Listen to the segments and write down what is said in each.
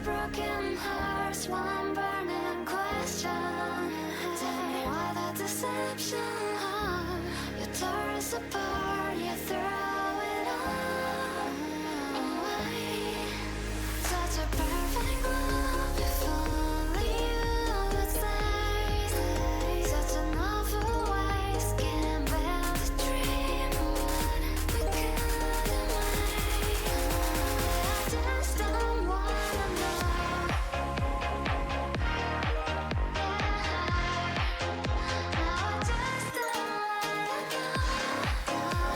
broken hearts, one burning question. Tell me why the deception? You tore us apart, you throw it all away. Such a perfect love, if only you would stay. Such an awful waste, can't bear the dream of what we couldn't make. I just don't wanna know. Now I just don't wanna know.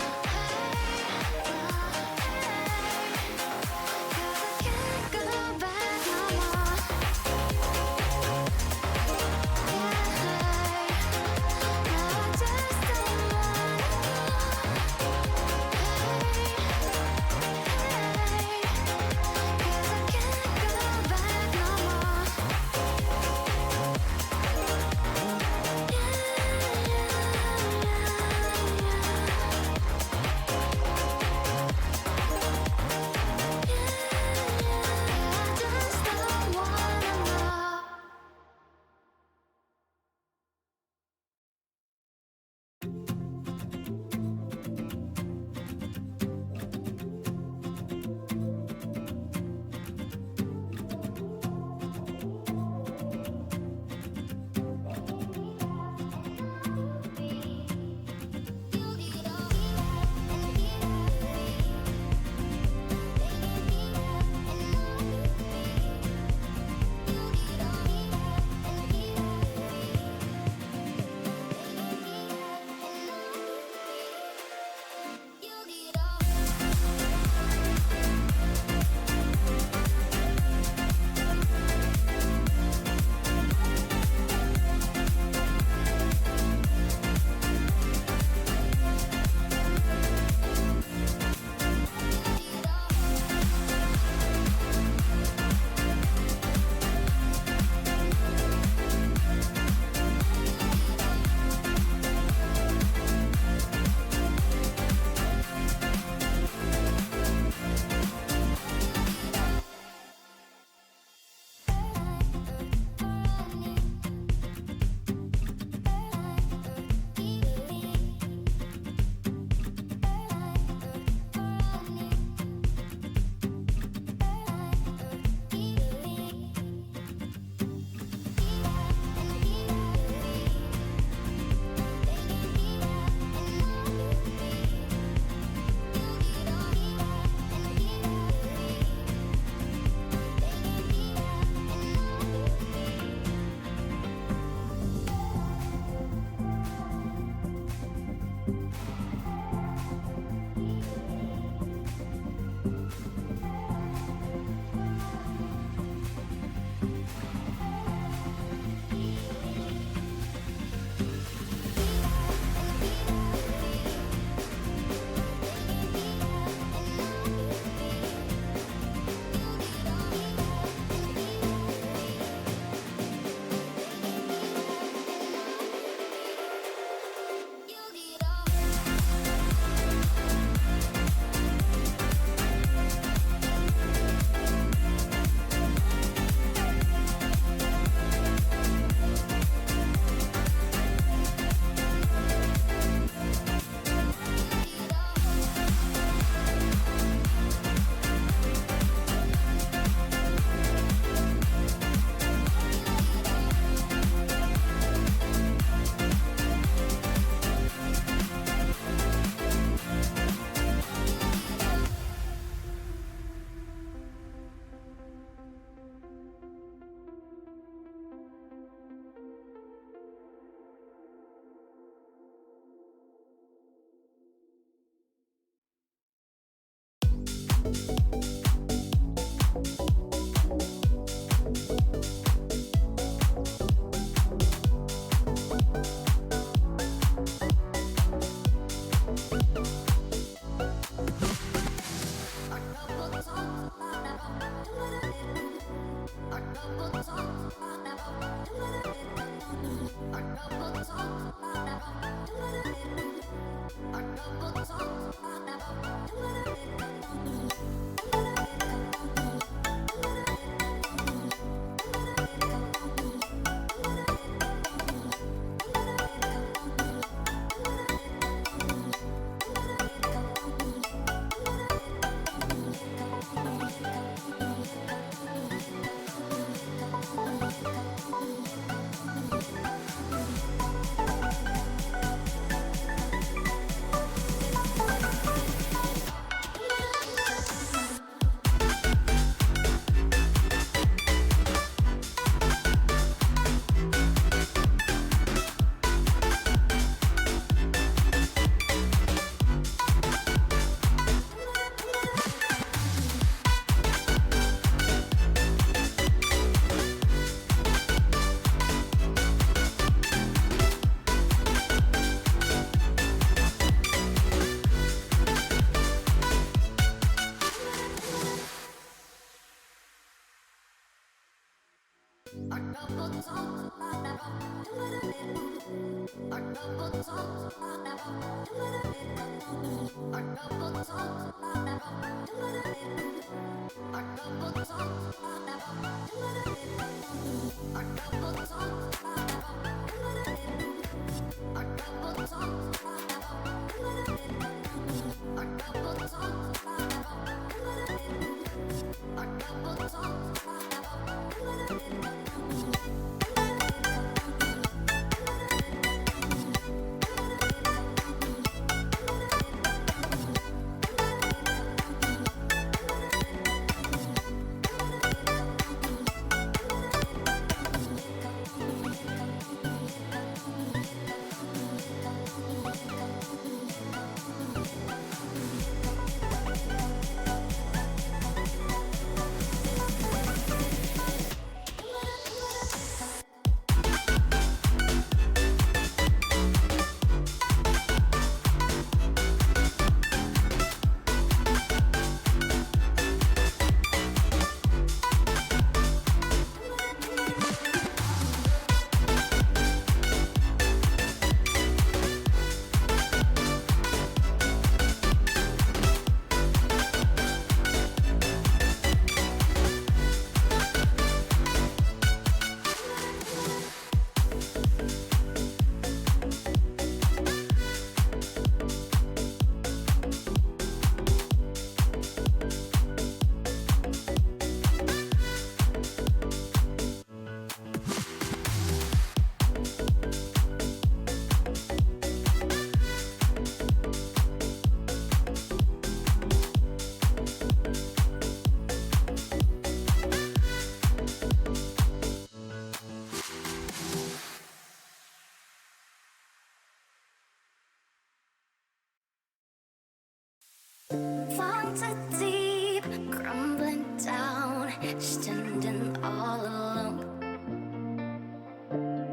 Fall too deep, crumbling down, standing all alone.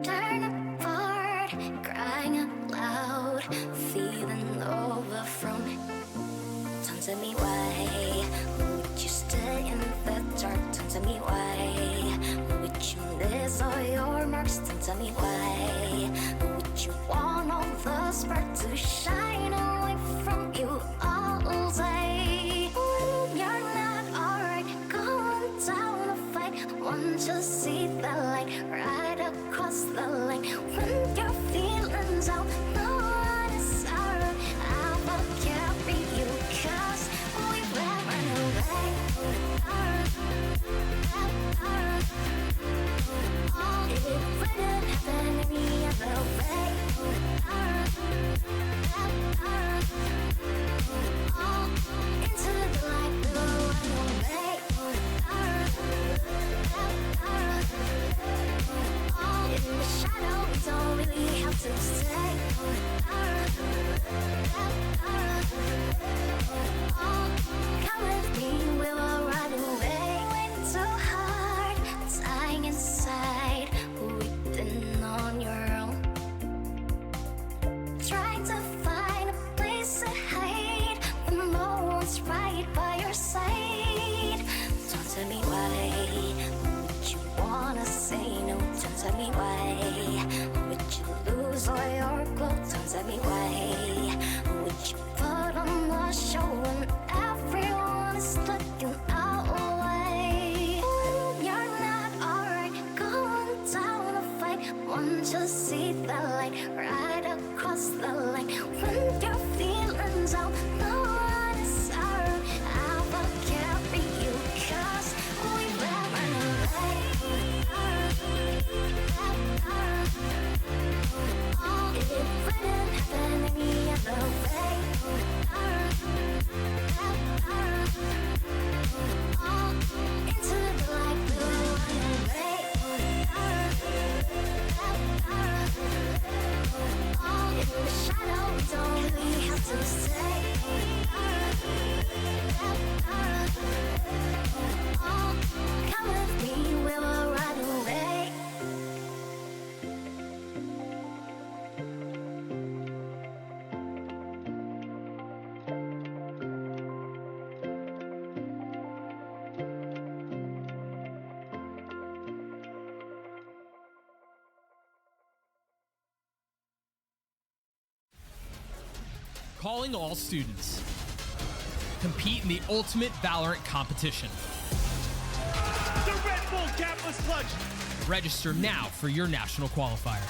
Turn apart, crying out loud, feeling overthrown. Don't tell me why would you stay in the dark? Don't tell me why would you miss all your marks? Don't tell me why would you want all the spark to shine away from you all day? When you're not alright, going down to fight, want to see the light right across the line. When your feelings out, no one is around, I will carry you, 'cause we will run away. All it wouldn't happen any other way. Calling all students. Compete in the ultimate Valorant competition. The Red Bull capless clutch. Register now for your national qualifier.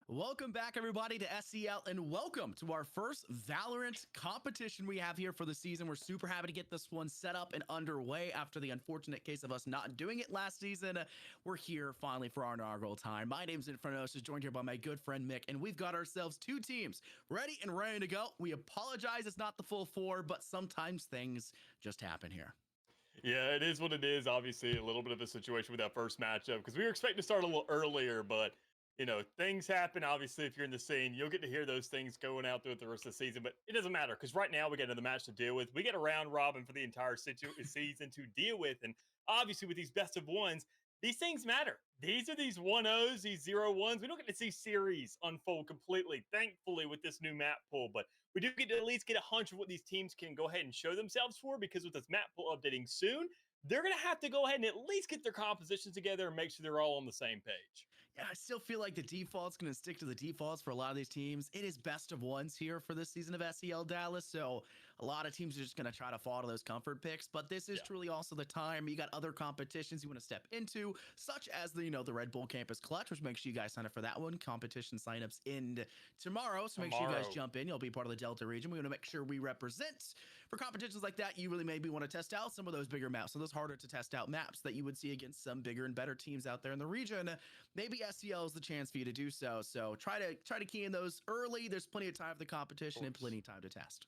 Welcome back, everybody, to SEL, and welcome to our first Valorant competition we have here for the season. We're super happy to get this one set up and underway after the unfortunate case of us not doing it last season. We're here finally for our inaugural time. My name's Infernos, joined here by my good friend Mick, and we've got ourselves two teams ready and ready to go. We apologize it's not the full four, but sometimes things just happen here. Yeah, it is what it is. Obviously, a little bit of a situation with that first matchup because we were expecting to start a little earlier, but things happen. Obviously, if you're in the scene, you'll get to hear those things going out throughout the rest of the season. But it doesn't matter because right now we got another match to deal with. We get a round robin for the entire season to deal with, and obviously with these best of ones, these things matter. These are these 1-0s, these 0-1s. We don't get to see series unfold completely, thankfully, with this new map pool, but we do get to at least get a hunch of what these teams can go ahead and show themselves for, because with this map pool updating soon, they're going to have to go ahead and at least get their compositions together and make sure they're all on the same page. Yeah, I still feel like the default's going to stick to the defaults for a lot of these teams. It is best of ones here for this season of SEL Dallas, so a lot of teams are just going to try to fall to those comfort picks, but this is truly also the time. You got other competitions you want to step into, such as the Red Bull Campus Clutch, which make sure you guys sign up for that one. Competition signups end tomorrow, so make sure you guys jump in. You'll be part of the Delta region. We want to make sure we represent for competitions like that. You really maybe want to test out some of those bigger maps, so those harder to test out maps that you would see against some bigger and better teams out there in the region. Maybe SEL is the chance for you to do so. So try to key in those early. There's plenty of time for the competition and plenty of time to test.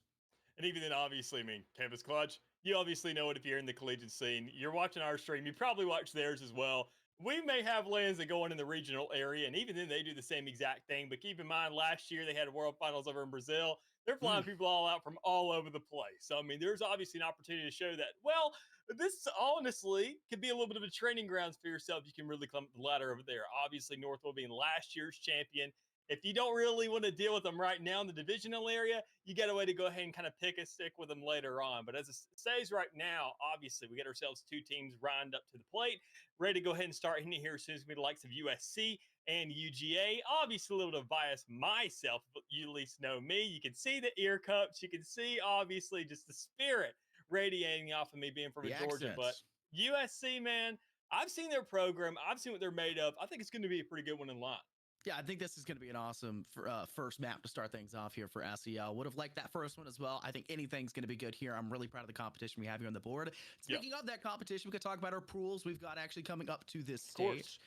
And even then, obviously, Campus Clutch, you obviously know it if you're in the collegiate scene. You're watching our stream. You probably watch theirs as well. We may have lands that go on in the regional area, and even then they do the same exact thing. But keep in mind, last year they had a World Finals over in Brazil. They're flying people all out from all over the place. So, I mean, there's obviously an opportunity to show that, well, this honestly could be a little bit of a training grounds for yourself. You can really climb up the ladder over there. Obviously, Northwell being last year's champion. If you don't really want to deal with them right now in the divisional area, you got a way to go ahead and kind of pick a stick with them later on. But as it says right now, obviously, we get ourselves two teams lined up to the plate, ready to go ahead and start hitting it here as soon as we the likes of USC and UGA. Obviously, a little bit of bias myself, but you at least know me. You can see the ear cups. You can see, obviously, just the spirit radiating off of me being from Georgia. But USC, man, I've seen their program. I've seen what they're made of. I think it's going to be a pretty good one in line. Yeah, I think this is going to be an awesome first map to start things off here for SEL. Would have liked that first one as well. I think anything's going to be good here. I'm really proud of the competition we have here on the board. Speaking of that competition, we could talk about our pools we've got actually coming up to this stage.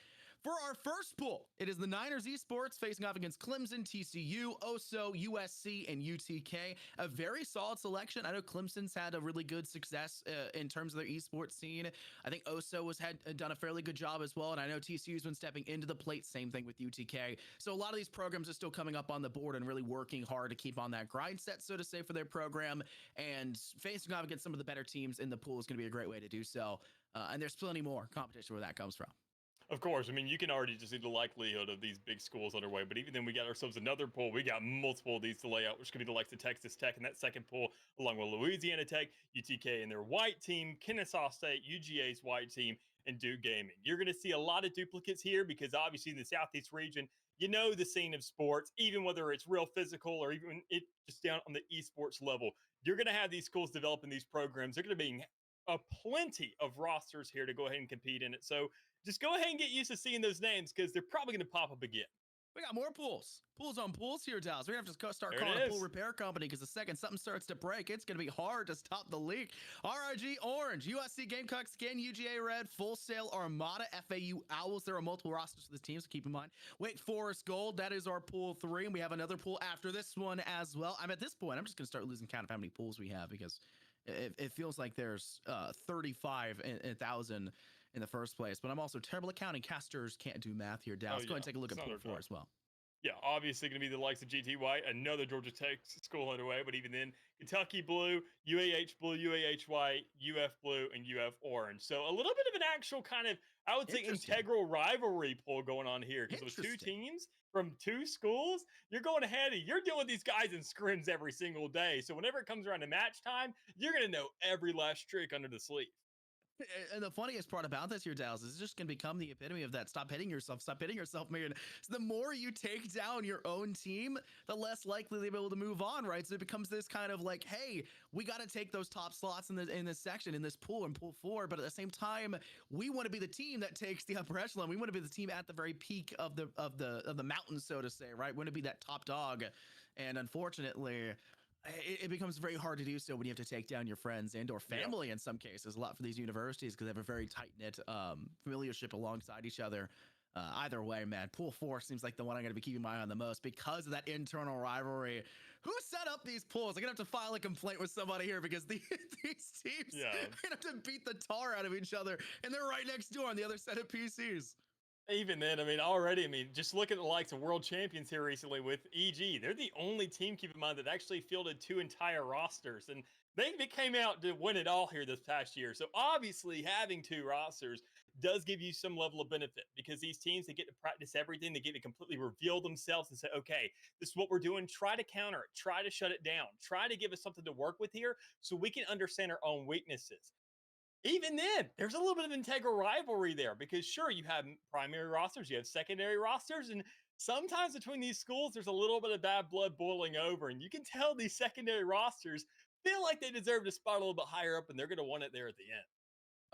For our first pool, it is the Niners Esports facing off against Clemson, TCU, OSO, USC, and UTK. A very solid selection. I know Clemson's had a really good success in terms of their esports scene. I think OSO had done a fairly good job as well, and I know TCU's been stepping into the plate. Same thing with UTK. So a lot of these programs are still coming up on the board and really working hard to keep on that grind set, so to say, for their program. And facing off against some of the better teams in the pool is going to be a great way to do so. And there's plenty more competition where that comes from. Of course. I mean, you can already just see the likelihood of these big schools underway. But even then, we got ourselves another pool. We got multiple of these to lay out, which could be the likes of Texas Tech in that second pool, along with Louisiana Tech, UTK and their white team, Kennesaw State, UGA's white team, and Duke Gaming. You're going to see a lot of duplicates here because obviously in the Southeast region, you know the scene of sports, even whether it's real physical or even it just down on the esports level. You're going to have these schools developing these programs. They're going to be a plenty of rosters here to go ahead and compete in it. So just go ahead and get used to seeing those names because they're probably going to pop up again. We got more pools. Pools on pools here, Dallas. We're going to have to start calling a pool repair company because the second something starts to break, it's going to be hard to stop the leak. RIG Orange, USC Gamecocks Skin, UGA Red, Full Sail Armada, FAU Owls. There are multiple rosters for this team, so keep in mind. Wake Forest Gold, that is our pool 3, and we have another pool after this one as well. I'm at this point, I'm just going to start losing count of how many pools we have because it feels like there's 35,000 in the first place, but I'm also terrible at counting. Casters can't do math here, Dallas. Go ahead and take a look at pool 4 as well. Yeah, obviously going to be the likes of GT White, another Georgia Tech school underway, but even then, Kentucky Blue, UAH Blue, UAH White, UF Blue, and UF Orange. So a little bit of an actual kind of, I would say, integral rivalry pool going on here because with two teams from two schools, you're going ahead and you're dealing with these guys in scrims every single day. So whenever it comes around to match time, you're going to know every last trick under the sleeve. And the funniest part about this here, Dallas, is it's just going to become the epitome of that. Stop hitting yourself, man. So the more you take down your own team, the less likely they'll be able to move on, right? So it becomes this kind of like, hey, we got to take those top slots in this section, in this pool, and pull forward. But at the same time, we want to be the team that takes the upper echelon. We want to be the team at the very peak of the mountain, so to say, right? We want to be that top dog. And unfortunately, it becomes very hard to do so when you have to take down your friends and or family in some cases. A lot for these universities because they have a very tight-knit familiarship alongside each other. Either way, man, pool 4 seems like the one I'm going to be keeping my eye on the most because of that internal rivalry. Who set up these pools? I'm going to have to file a complaint with somebody here because these teams are going to have to beat the tar out of each other, and they're right next door on the other set of PCs. Even then, just look at the likes of world champions here recently with EG. They're the only team, keep in mind, that actually fielded 2 entire rosters, and they came out to win it all here this past year. So obviously, having 2 rosters does give you some level of benefit because these teams, they get to practice everything. They get to completely reveal themselves and say, okay, this is what we're doing. Try to counter it. Try to shut it down. Try to give us something to work with here so we can understand our own weaknesses. Even then, there's a little bit of integral rivalry there because sure, you have primary rosters, you have secondary rosters, and sometimes between these schools, there's a little bit of bad blood boiling over, and you can tell these secondary rosters feel like they deserve to spot a little bit higher up, and they're going to want it there at the end.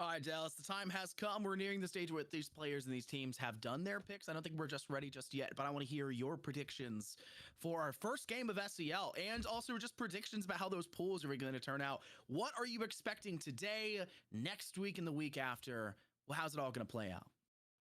All right, Dallas, the time has come. We're nearing the stage where these players and these teams have done their picks. I don't think we're just ready just yet, but I want to hear your predictions for our first game of SEL and also just predictions about how those pools are going to turn out. What are you expecting today, next week, and the week after? Well, how's it all going to play out?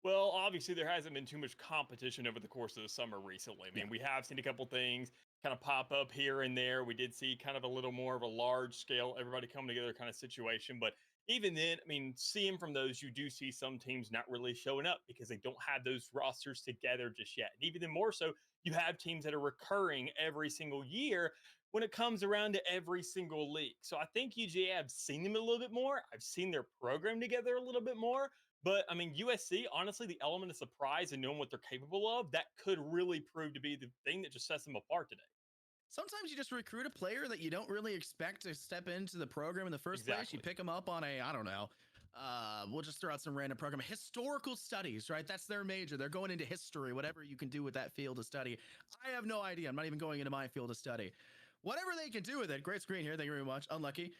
Well, obviously, there hasn't been too much competition over the course of the summer recently. I mean, we have seen a couple things kind of pop up here and there. We did see kind of a little more of a large scale, everybody come together kind of situation. But even then, I mean, seeing from those, you do see some teams not really showing up because they don't have those rosters together just yet. And even then more so, you have teams that are recurring every single year when it comes around to every single league. So I think UGA, I've seen them a little bit more. I've seen their program together a little bit more. But I mean, USC, honestly, the element of surprise and knowing what they're capable of, that could really prove to be the thing that just sets them apart today. Sometimes you just recruit a player that you don't really expect to step into the program in the first place. You pick them up on I don't know. We'll just throw out some random program. Historical studies, right? That's their major. They're going into history, whatever you can do with that field of study. I have no idea. I'm not even going into my field of study. Whatever they can do with it. Great screen here. Thank you very much. Unlucky.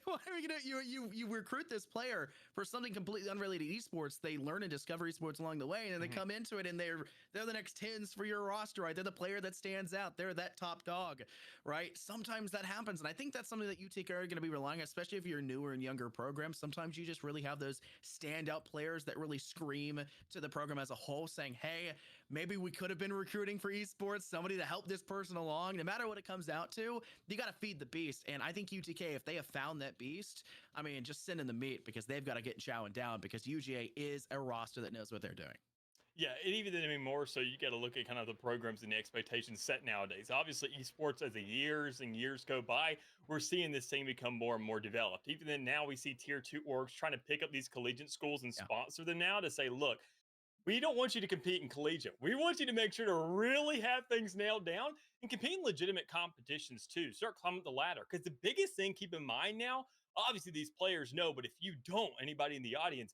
Whatever you do, you recruit this player for something completely unrelated to esports. They learn and discover esports along the way, and then they come into it, and they're the next 10s for your roster, right? They're the player that stands out. They're that top dog, right? Sometimes that happens, and I think that's something that UTK are going to be relying on, especially if you're newer and younger programs. Sometimes you just really have those standout players that really scream to the program as a whole, saying, hey, maybe we could have been recruiting for esports, somebody to help this person along. No matter what it comes out to, you got to feed the beast. And I think UTK, if they have found that beast, I mean, just send in the meat because they've got to get chowing down because UGA is a roster that knows what they're doing. Yeah, and even then, I mean, more so, you got to look at kind of the programs and the expectations set nowadays. Obviously, esports, as the years and years go by, we're seeing this thing become more and more developed. Even then, now we see tier 2 orgs trying to pick up these collegiate schools and sponsor them now to say, look, we don't want you to compete in collegiate. We want you to make sure to really have things nailed down and compete in legitimate competitions too. Start climbing the ladder. Because the biggest thing, keep in mind now, obviously these players know, but if you don't, anybody in the audience,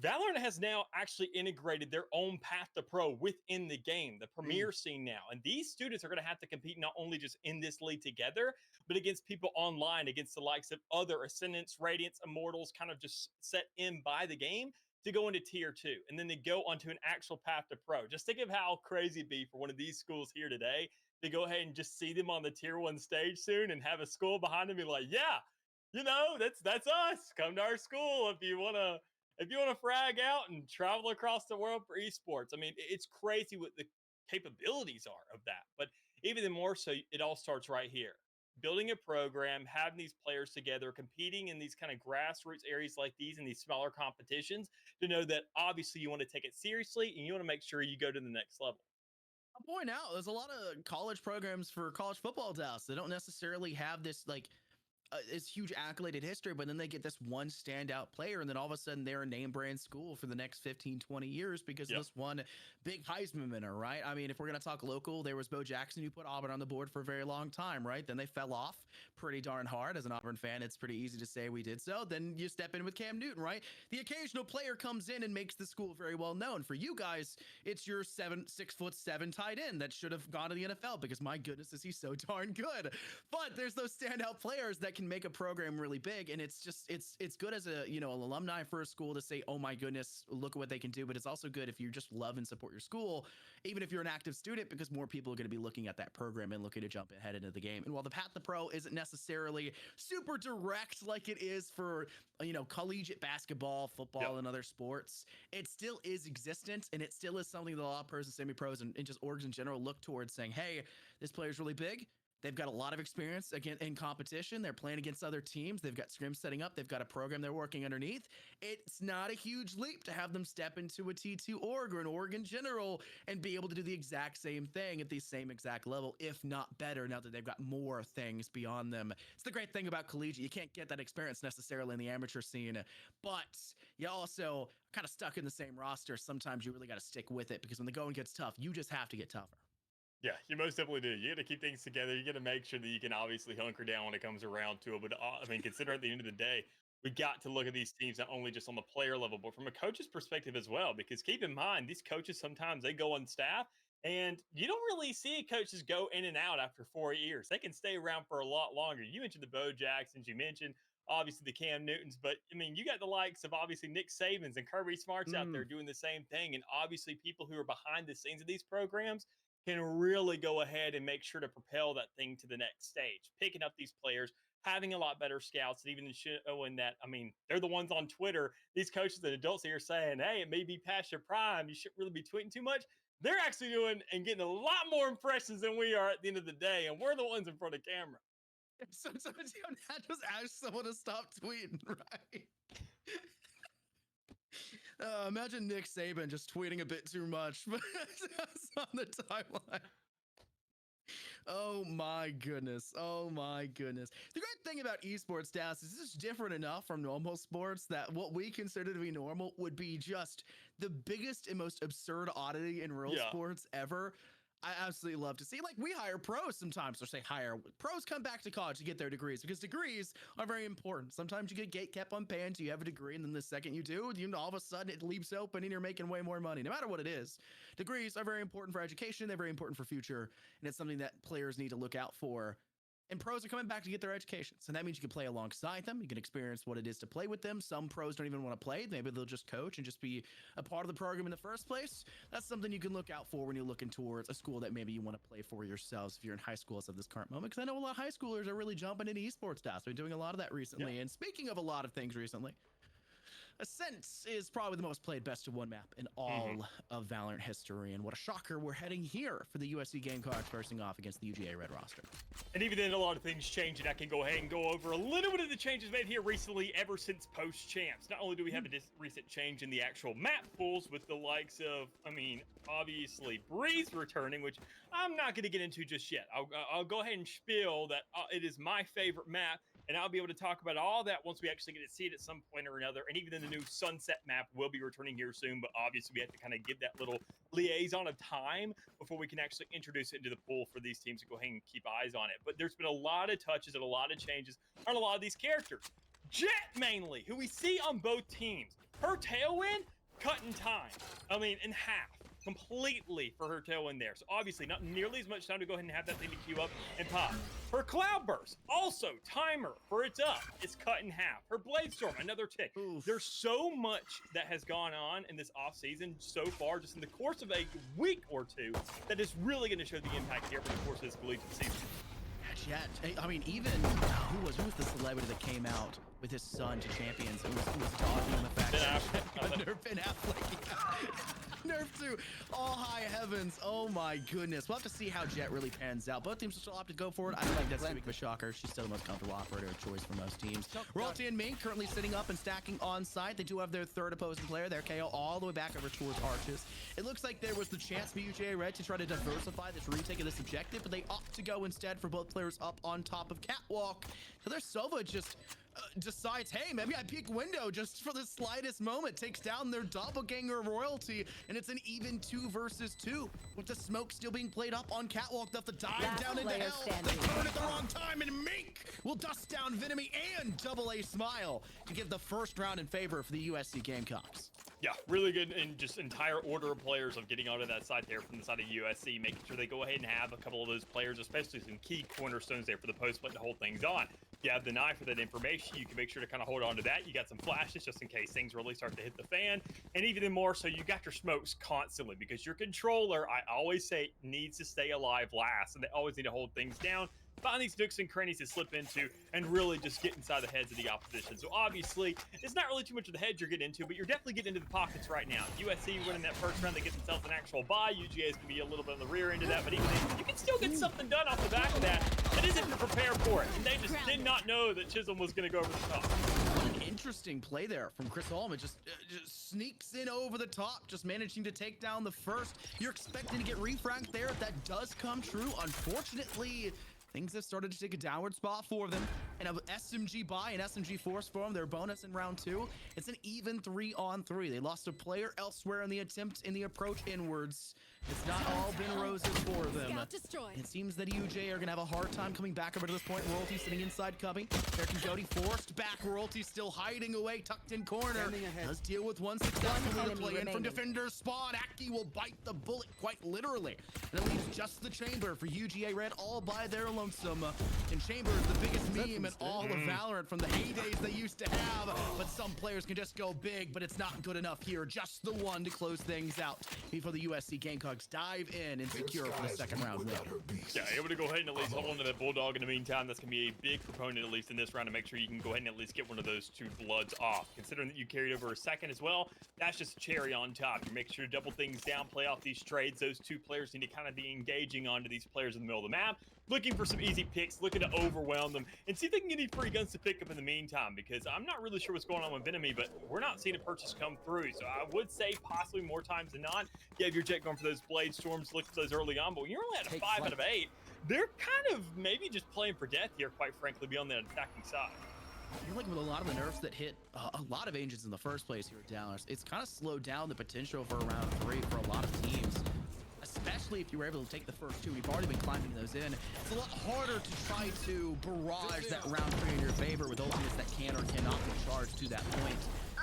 Valorant has now actually integrated their own path to pro within the game, the premier scene now. And these students are going to have to compete not only just in this league together, but against people online, against the likes of other Ascendants, Radiants, Immortals, kind of just set in by the game to go into tier 2, and then they go onto an actual path to pro. Just think of how crazy it'd be for one of these schools here today to go ahead and just see them on the tier 1 stage soon and have a school behind them be like, yeah, you know, that's us. Come to our school if you want to frag out and travel across the world for esports. I mean, it's crazy what the capabilities are of that. But even more so, it all starts right here. Building a program, having these players together, competing in these kind of grassroots areas like these in these smaller competitions to know that obviously you want to take it seriously and you want to make sure you go to the next level. I'll point out there's a lot of college programs for college football, Dallas. They don't necessarily have this like it's huge accoladed history, but then they get this one standout player, and then all of a sudden they're a name brand school for the next 15, 20 years because of this one big Heisman winner, right? I mean, if we're going to talk local, there was Bo Jackson who put Auburn on the board for a very long time, right? Then they fell off pretty darn hard. As an Auburn fan, it's pretty easy to say we did so. Then you step in with Cam Newton, right? The occasional player comes in and makes the school very well known. For you guys, it's your 6'7" tight end that should have gone to the NFL because my goodness, is he so darn good. But there's those standout players that can make a program really big, and it's just it's good as a an alumni for a school to say, oh my goodness, look at what they can do. But it's also good if you just love and support your school, even if you're an active student, because more people are going to be looking at that program and looking to jump ahead into the game. And while the path to pro isn't necessarily super direct like it is for collegiate basketball, football, and other sports, it still is existent, and it still is something that a lot of pros and semi-pros and just orgs in general look towards, saying, hey, this player's really big. They've got a lot of experience again in competition. They're playing against other teams. They've got scrims setting up. They've got a program they're working underneath. It's not a huge leap to have them step into a T2 org or an org in general and be able to do the exact same thing at the same exact level, if not better, now that they've got more things beyond them. It's the great thing about collegiate. You can't get that experience necessarily in the amateur scene, but you also kind of stuck in the same roster. Sometimes you really got to stick with it because when the going gets tough, you just have to get tougher. Yeah, you most definitely do. You got to keep things together. You got to make sure that you can obviously hunker down when it comes around to it. But I mean, consider at the end of the day, we got to look at these teams not only just on the player level, but from a coach's perspective as well. Because keep in mind, these coaches sometimes they go on staff, and you don't really see coaches go in and out after 4 years. They can stay around for a lot longer. You mentioned the Bo Jacksons, you mentioned obviously the Cam Newtons, but I mean, you got the likes of obviously Nick Sabans and Kirby Smarts out there doing the same thing, and obviously people who are behind the scenes of these programs can really go ahead and make sure to propel that thing to the next stage, picking up these players, having a lot better scouts, and even showing that, I mean, they're the ones on Twitter, these coaches and adults here saying, hey, it may be past your prime, you shouldn't really be tweeting too much. They're actually doing and getting a lot more impressions than we are at the end of the day, and we're the ones in front of camera. Sometimes you don't just ask someone to stop tweeting, right? Imagine Nick Saban just tweeting a bit too much on the timeline. Oh my goodness. Oh my goodness. The great thing about esports, Das, is this is different enough from normal sports that what we consider to be normal would be just the biggest and most absurd oddity in real sports ever. I absolutely love to see, like, we hire pros sometimes, or say hire pros come back to college to get their degrees because degrees are very important. Sometimes you get gate kept on paying till you have a degree, and then the second you do, all of a sudden it leaps open and you're making way more money. No matter what it is, degrees are very important for education. They're very important for future, and it's something that players need to look out for. And pros are coming back to get their educations. And that means you can play alongside them. You can experience what it is to play with them. Some pros don't even want to play. Maybe they'll just coach and just be a part of the program in the first place. That's something you can look out for when you're looking towards a school that maybe you want to play for yourselves if you're in high school as of this current moment. Because I know a lot of high schoolers are really jumping into esports stuff. So we're doing a lot of that recently. And speaking of a lot of things recently, Ascent is probably the most played best of one map in all of Valorant history, and what a shocker, we're heading here for the USC Gamecocks facing off against the UGA Red roster. And even then, a lot of things change, and I can go ahead and go over a little bit of the changes made here recently ever since post-champs. Not only do we have a recent change in the actual map pools with the likes of, I mean, obviously Breeze returning, which I'm not going to get into just yet. I'll go ahead and spiel that it is my favorite map, and I'll be able to talk about all that once we actually get to see it at some point or another. And even then, the new Sunset map will be returning here soon, but obviously we have to kind of give that little liaison of time before we can actually introduce it into the pool for these teams to go ahead and keep eyes on it. But there's been a lot of touches and a lot of changes on a lot of these characters. Jet mainly, who we see on both teams. Her tailwind cut in time. I mean, in half. Completely for her tailwind there. So obviously not nearly as much time to go ahead and have that thing to queue up and pop. Her cloud burst, also timer for its up, is cut in half. Her blade storm, another tick. Oof. There's so much that has gone on in this off season so far, just in the course of a week or two, that is really going to show the impact here for the course of this collegiate season. Jet, I mean, even who was the celebrity that came out with his son to champions and was dogging the fact that Ben Affleck. nerfed to all high heavens. Oh my goodness. We'll have to see how Jet really pans out. Both teams will still have to go for it. I don't think that's too big of a shocker. She's still the most comfortable operator of choice for most teams. Royalty and Ming currently sitting up and stacking on site. They do have their third opposing player, their KO, all the way back over towards Arches. It looks like there was the chance for UJ Red to try to diversify this retake of this objective, but they opt to go instead for both players up on top of Catwalk. So their Sova just decides, hey, maybe I peek window just for the slightest moment, takes down their doppelganger Royalty, and it's an even 2 versus 2 with the smoke still being played up on Catwalk. They'll have to dive down into hell. They turn at the wrong time, and Mink will dust down Venomy and double A Smile to give the first round in favor for the USC Gamecocks. Yeah, really good, and just entire order of players of getting onto that side there from the side of USC, making sure they go ahead and have a couple of those players, especially some key cornerstones there for the post play to hold things on. You have the knife for that information. You can make sure to kind of hold on to that. You got some flashes just in case things really start to hit the fan. And even more so, you got your smokes constantly because your controller, I always say, needs to stay alive last. And they always need to hold things down. Find these nooks and crannies to slip into and really just get inside the heads of the opposition. So obviously, it's not really too much of the head you're getting into, but you're definitely getting into the pockets right now. USC winning that first round, they get themselves an actual bye. UGA is going to be a little bit on the rear end of that, but even then, you can still get something done off the back of that. That isn't to prepare for it. And they just did not know that Chisholm was going to go over the top. What an interesting play there from Chris Allman. Just sneaks in over the top, just managing to take down the first. You're expecting to get refranked there. If that does come true, unfortunately, things have started to take a downward spot for them. And an SMG buy, an SMG force for them, their bonus in round 2. It's an even 3-on-3. They lost a player elsewhere in the attempt in the approach inwards. It's not all been roses for them. It seems that UJ are going to have a hard time coming back over to this point. Royalty sitting inside cubby. There can Jody forced back. Royalty still hiding away, tucked in corner. Does deal with one successful play in from defender's spawn. Aki will bite the bullet quite literally. And it leaves just the chamber for UGA Red all by their lonesome. And chamber is the biggest meme in all of Valorant from the heydays they used to have. But some players can just go big, but it's not good enough here. Just the one to close things out before the USC Gamecocks dive in and secure for the second round win. Yeah, able to go ahead and at least hold on to that Bulldog in the meantime. That's going to be a big proponent, at least in this round, to make sure you can go ahead and at least get one of those 2 bloods off. Considering that you carried over a second as well, that's just a cherry on top. You make sure to double things down, play off these trades. Those 2 players need to kind of be engaging onto these players in the middle of the map, looking for some easy picks, looking to overwhelm them, and see if they can get any free guns to pick up in the meantime, because I'm not really sure what's going on with Venomy, but we're not seeing a purchase come through. So I would say possibly more times than not, you have your Jet going for those blade storms, look for those early on, but when you're only at a 5 out of 8, they're kind of maybe just playing for death here, quite frankly, be on the attacking side. I feel like with a lot of the nerfs that hit a lot of agents in the first place here at Dallas, it's kind of slowed down the potential for round 3 for a lot of teams. Especially if you were able to take the first 2. We've already been climbing those in. It's a lot harder to try to barrage that round 3 in your favor with ultimates that can or cannot be charged to that point.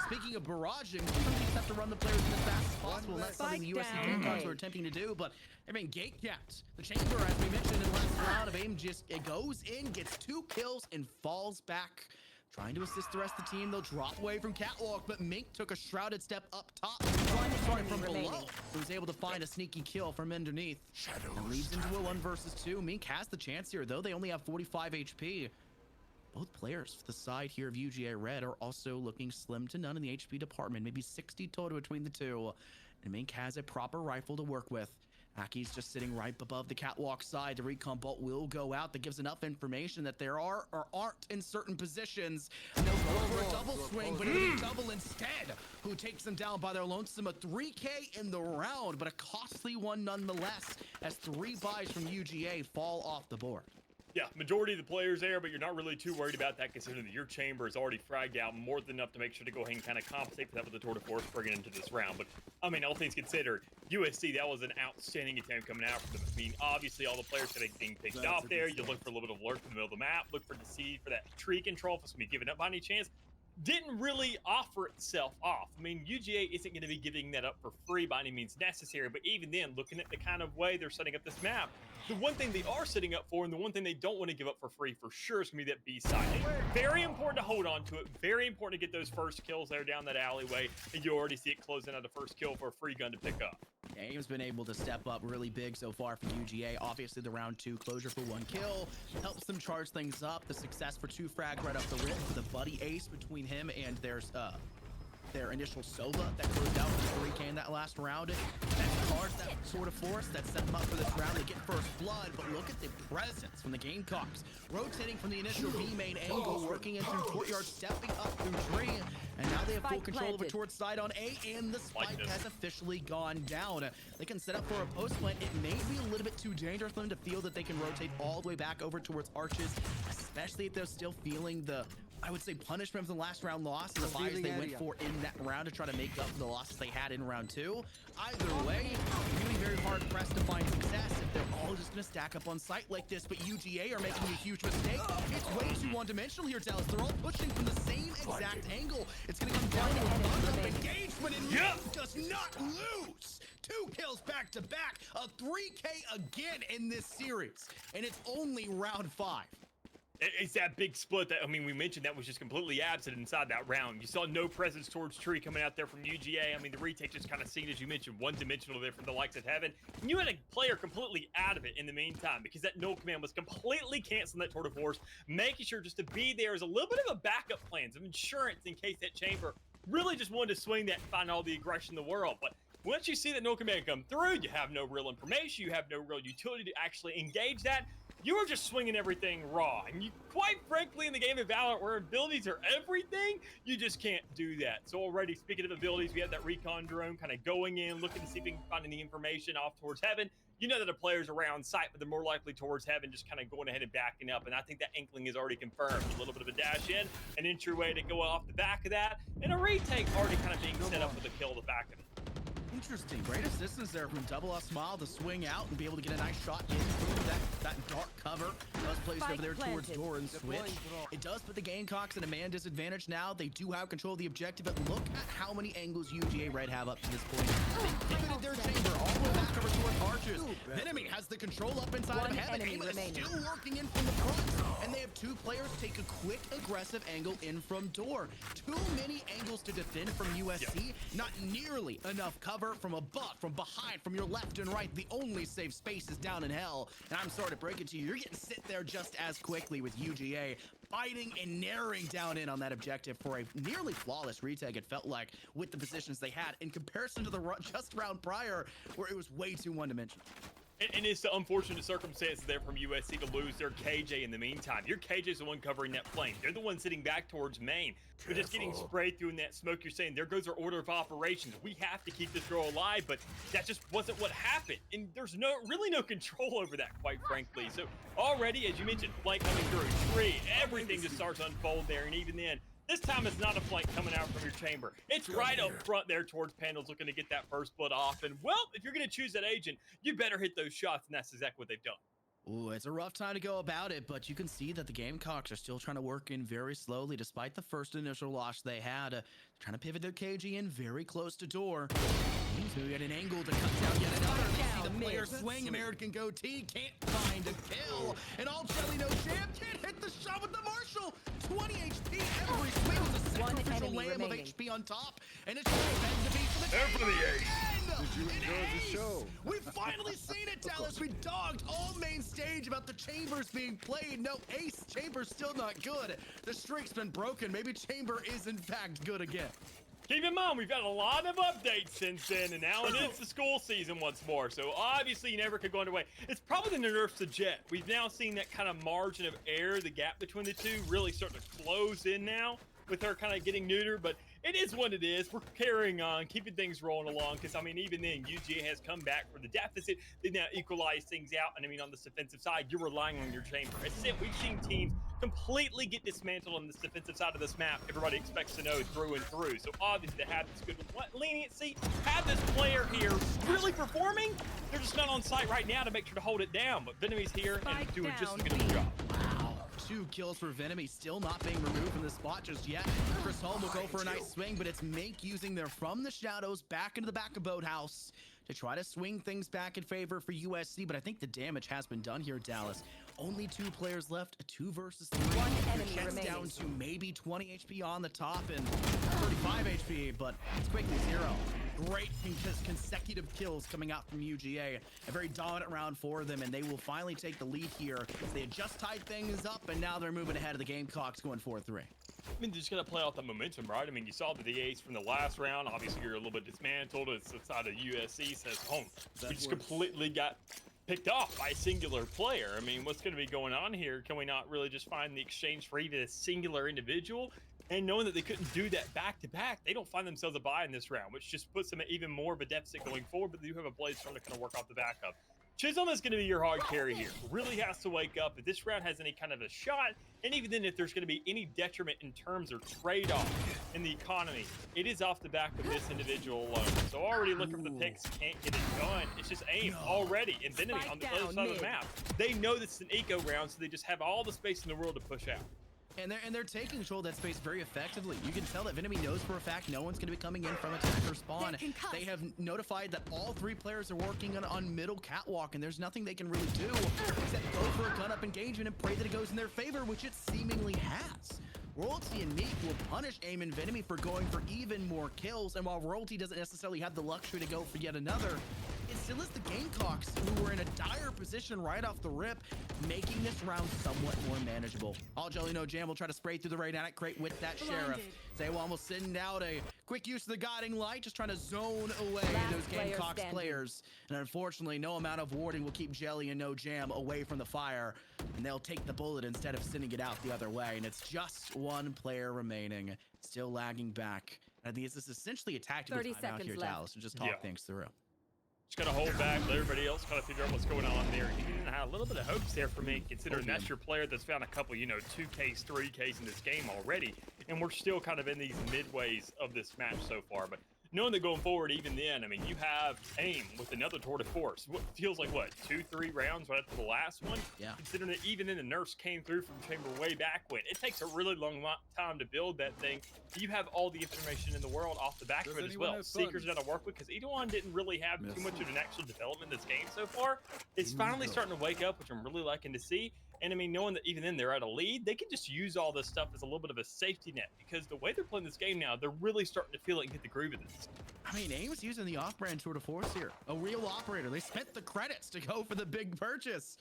Speaking of barraging, some teams have to run the players as fast as possible, and that's something the USC Gamecocks are attempting to do, but they're being gate-capped. The chamber, as we mentioned in the last round of aim, just it goes in, gets 2 kills, and falls back. Trying to assist the rest of the team, they'll drop away from Catwalk, but Mink took a shrouded step up top. Sorry, from below. He was able to find a sneaky kill from underneath. And leads into a 1 versus 2. Mink has the chance here, though they only have 45 HP. Both players for the side here of UGA Red are also looking slim to none in the HP department. Maybe 60 total between the 2. And Mink has a proper rifle to work with. Aki's just sitting right above the Catwalk side. The recon bolt will go out. That gives enough information that there are or aren't in certain positions. And they'll go for a double swing, but it'll be double instead. Who takes them down by their lonesome. A 3K in the round, but a costly one nonetheless, as 3 buys from UGA fall off the board. Yeah, majority of the players there, but you're not really too worried about that considering that your chamber is already fragged out more than enough to make sure to go ahead and kind of compensate for that with the tour de force bringing into this round. But, I mean, all things considered, USC, that was an outstanding attempt coming out from them. I mean, obviously, all the players kind of being picked off there. You look for a little bit of alert in the middle of the map, look for the seed for that tree control if it's going to be given up by any chance. Didn't really offer itself off. I mean, UGA isn't going to be giving that up for free by any means necessary, but even then, looking at the kind of way they're setting up this map, the one thing they are setting up for and the one thing they don't want to give up for free for sure is going to be that B side. Very important to hold on to it. Very important to get those first kills there down that alleyway, and you already see it closing out the first kill for a free gun to pick up. Aim's been able to step up really big so far for UGA. Obviously, the round 2 closure for 1 kill helps them charge things up. The success for 2 frag right up the rip with a buddy ace between him and there's their initial Sova that closed out with the 3K in that last round. That's cards that sort of force that set them up for this round. They get first blood, but look at the presence from the Gamecocks. Rotating from the initial B main angle, working in through courtyard, stepping up through tree, and now they have full control over towards side on A, and the spike has officially gone down. They can set up for a post plant. It may be a little bit too dangerous for them to feel that they can rotate all the way back over towards arches, especially if they're still feeling the, I would say, punishment from the last round loss and the buys they went for in that round to try to make up for the losses they had in round 2. Either way, it's going to be very hard pressed to find success if they're all just going to stack up on site like this. But UGA are making a huge mistake. It's way too one-dimensional here, Dallas. They're all pushing from the same exact angle. It's going to come down to a bundle of engagement, and Luke does not lose. 2 kills back to back, a 3K again in this series, and it's only round 5. It's that big split that, I mean, we mentioned that was just completely absent inside that round. You saw no presence towards tree coming out there from UGA. I mean, the retake just kind of seen, as you mentioned, one-dimensional there from the likes of Heaven. And you had a player completely out of it in the meantime because that null command was completely canceling that tour de force, making sure just to be there as a little bit of a backup plan, some insurance in case that chamber really just wanted to swing that and find all the aggression in the world. But once you see that null command come through, you have no real information, you have no real utility to actually engage that. You are just swinging everything raw. And you, quite frankly, in the game of Valorant, where abilities are everything, you just can't do that. So already, speaking of abilities, we have that recon drone kind of going in, looking to see if we can find any information off towards Heaven. You know that the players around site, but they're more likely towards Heaven, just kind of going ahead and backing up. And I think that Inkling is already confirmed. A little bit of a dash in, an entryway to go off the back of that, and a retake already kind of being set up with a kill at the back of it. Interesting. Great assistance there from Double S Smile to swing out and be able to get a nice shot in through that dark cover. Does place over there towards door and switch. It does put the Gamecocks in a man disadvantage now. They do have control of the objective, but look at how many angles UGA Red have up to this point. They pivoted their chamber all the way back over towards archers. Enemy has the control up inside of Heaven. Ava is still working in from the front, and they have 2 players take a quick, aggressive angle in from door. Too many angles to defend from USC. Not nearly enough cover from above, from behind, from your left and right. The only safe space is down in hell. And I'm sorry to break it to you, you're getting sit there just as quickly with UGA fighting and narrowing down in on that objective for a nearly flawless retake, it felt like, with the positions they had in comparison to the just round prior where it was way too one-dimensional. And it's the unfortunate circumstance there from USC to lose their KJ in the meantime. Your KJ's the one covering that plane. They're the one sitting back towards main. They're just getting sprayed through in that smoke. You're saying, there goes our order of operations. We have to keep this girl alive, but that just wasn't what happened. And there's really no control over that, quite frankly. So already, as you mentioned, flank coming through, tree, everything just starts to unfold there. And even then, this time it's not a flank coming out from your chamber. It's right up front there towards panels looking to get that first blood off. And, well, if you're going to choose that agent, you better hit those shots, and that's exactly what they've done. Ooh, it's a rough time to go about it, but you can see that the Gamecocks are still trying to work in very slowly despite the first initial loss they had. Trying to pivot their KG in very close to door. So we got an angle to cut down yet another. They see the player swing, American goatee, can't find a kill. And all jelly, no jam, can't hit the shot with the Marshall. 20 HP every swing with a sacrificial lamb of HP on top. And it's just meant to be for the chamber. Did you enjoy the show? We've finally seen it, Dallas. We dogged all main stage about the chambers being played. No ace, chamber's still not good. The streak's been broken. Maybe chamber is in fact good again. Keep in mind, we've had a lot of updates since then, and now it is the school season once more. So obviously, you never could go underway. It's probably the nerfs to Jet. We've now seen that kind of margin of error, the gap between the two, really start to close in now with her kind of getting neutered. But it is what it is. We're carrying on, keeping things rolling along. Because, I mean, even then, UGA has come back for the deficit. They now equalize things out. And, I mean, on this defensive side, you're relying on your chamber. As I said, we've seen teams completely get dismantled on this defensive side of this map. Everybody expects to know through and through. So, obviously, to have this good leniency, have this player here really performing, they're just not on site right now to make sure to hold it down. But Venomy's here and doing just as good of a job. Wow. 2 kills for Venom. He's still not being removed from the spot just yet. Chris Holm will go for a nice swing, but it's Make using their from the shadows back into the back of Boathouse to try to swing things back in favor for USC, but I think the damage has been done here, Dallas. Only 2 players left, a 2 versus 3. One enemy Jet's remaining. down to maybe 20 HP on the top and 35 HP, but it's quickly 0. Great consecutive kills coming out from UGA. A very dominant round for them, and they will finally take the lead here. They had just tied things up, and now they're moving ahead of the Gamecocks, going 4-3. I mean, they're just gonna play off the momentum, right? I mean, you saw the ace from the last round. Obviously, you're a little bit dismantled. It's the side of USC says, home. We just completely got picked off by a singular player. I mean, what's gonna be going on here? Can we not really just find the exchange for even a singular individual? And knowing that they couldn't do that back to back, they don't find themselves a bye in this round, which just puts them at even more of a deficit going forward. But they do have a Blade Storm to kind of work off the backup. Chisholm is going to be your hard carry here. Really has to wake up. If this round has any kind of a shot, and even then if there's going to be any detriment in terms of trade-off in the economy, it is off the back of this individual alone. So already looking for the picks, can't get it done. It's just aim already. Infinity on the other side of the map. They know this is an eco round, so they just have all the space in the world to push out. And they're taking control of that space very effectively. You can tell that Vinemy knows for a fact no one's going to be coming in from attacker spawn. They have notified that all three players are working on middle catwalk, and there's nothing they can really do except go for a gun-up engagement and pray that it goes in their favor, which it seemingly has. Royalty and Meek will punish Aim and Vinemy for going for even more kills, and while Royalty doesn't necessarily have the luxury to go for yet another, it still is the Gamecocks who were in a dire position right off the rip, making this round somewhat more manageable. All Jelly No Jam will try to spray through the Raidanic crate with that Sheriff. Zaywon will send out a quick use of the Guiding Light, just trying to zone away those Gamecocks players. And unfortunately, no amount of warding will keep Jelly and No Jam away from the fire, and they'll take the bullet instead of sending it out the other way. And it's just one player remaining, still lagging back. And I think this is essentially a tactical time out here, Dallas, to just talk things through. Just gotta hold back, let everybody else kind of figure out what's going on there. You had a little bit of hopes there for me, considering that's your player that's found a couple, 2Ks, 3Ks in this game already, and we're still kind of in these midways of this match so far. But knowing that going forward, even then, I mean, you have Aim with another tour de force. What feels like, 2-3 rounds right after the last one? Yeah. Considering that even then the nurse came through from chamber way back when. It takes a really long time to build that thing. You have all the information in the world off the back of it as well. Seekers got to work with, because Edelon didn't really have too much of an actual development in this game so far. It's finally starting to wake up, which I'm really liking to see. And I mean, knowing that even then they're at a lead, they can just use all this stuff as a little bit of a safety net, because the way they're playing this game now, they're really starting to feel it and get the groove of this. I mean, Aim's using the off-brand tour de force here. A real operator. They spent the credits to go for the big purchase.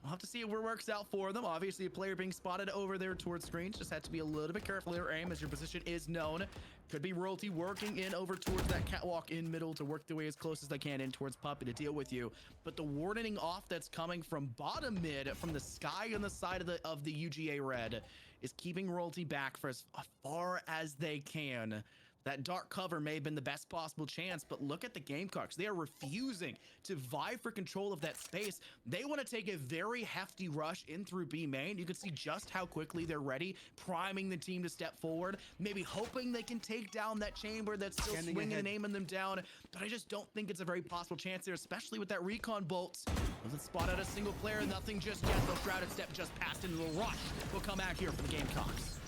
We'll have to see if it works out for them. Obviously, a player being spotted over there towards screens. Just had to be a little bit careful there, Aim, as your position is known. Could be Royalty working in over towards that catwalk in middle to work their way as close as they can in towards Puppy to deal with you. But the wardening off that's coming from bottom mid, from the sky on the side of the UGA red, is keeping Royalty back for as far as they can. That dark cover may have been the best possible chance, but look at the Gamecocks. They are refusing to vie for control of that space. They want to take a very hefty rush in through B main. You can see just how quickly they're ready, priming the team to step forward, maybe hoping they can take down that chamber that's still swinging and aiming them down. But I just don't think it's a very possible chance there, especially with that recon bolt. Doesn't spot out a single player, nothing just yet. The Shrouded Step just passed into the rush. We'll come back here for the Gamecocks.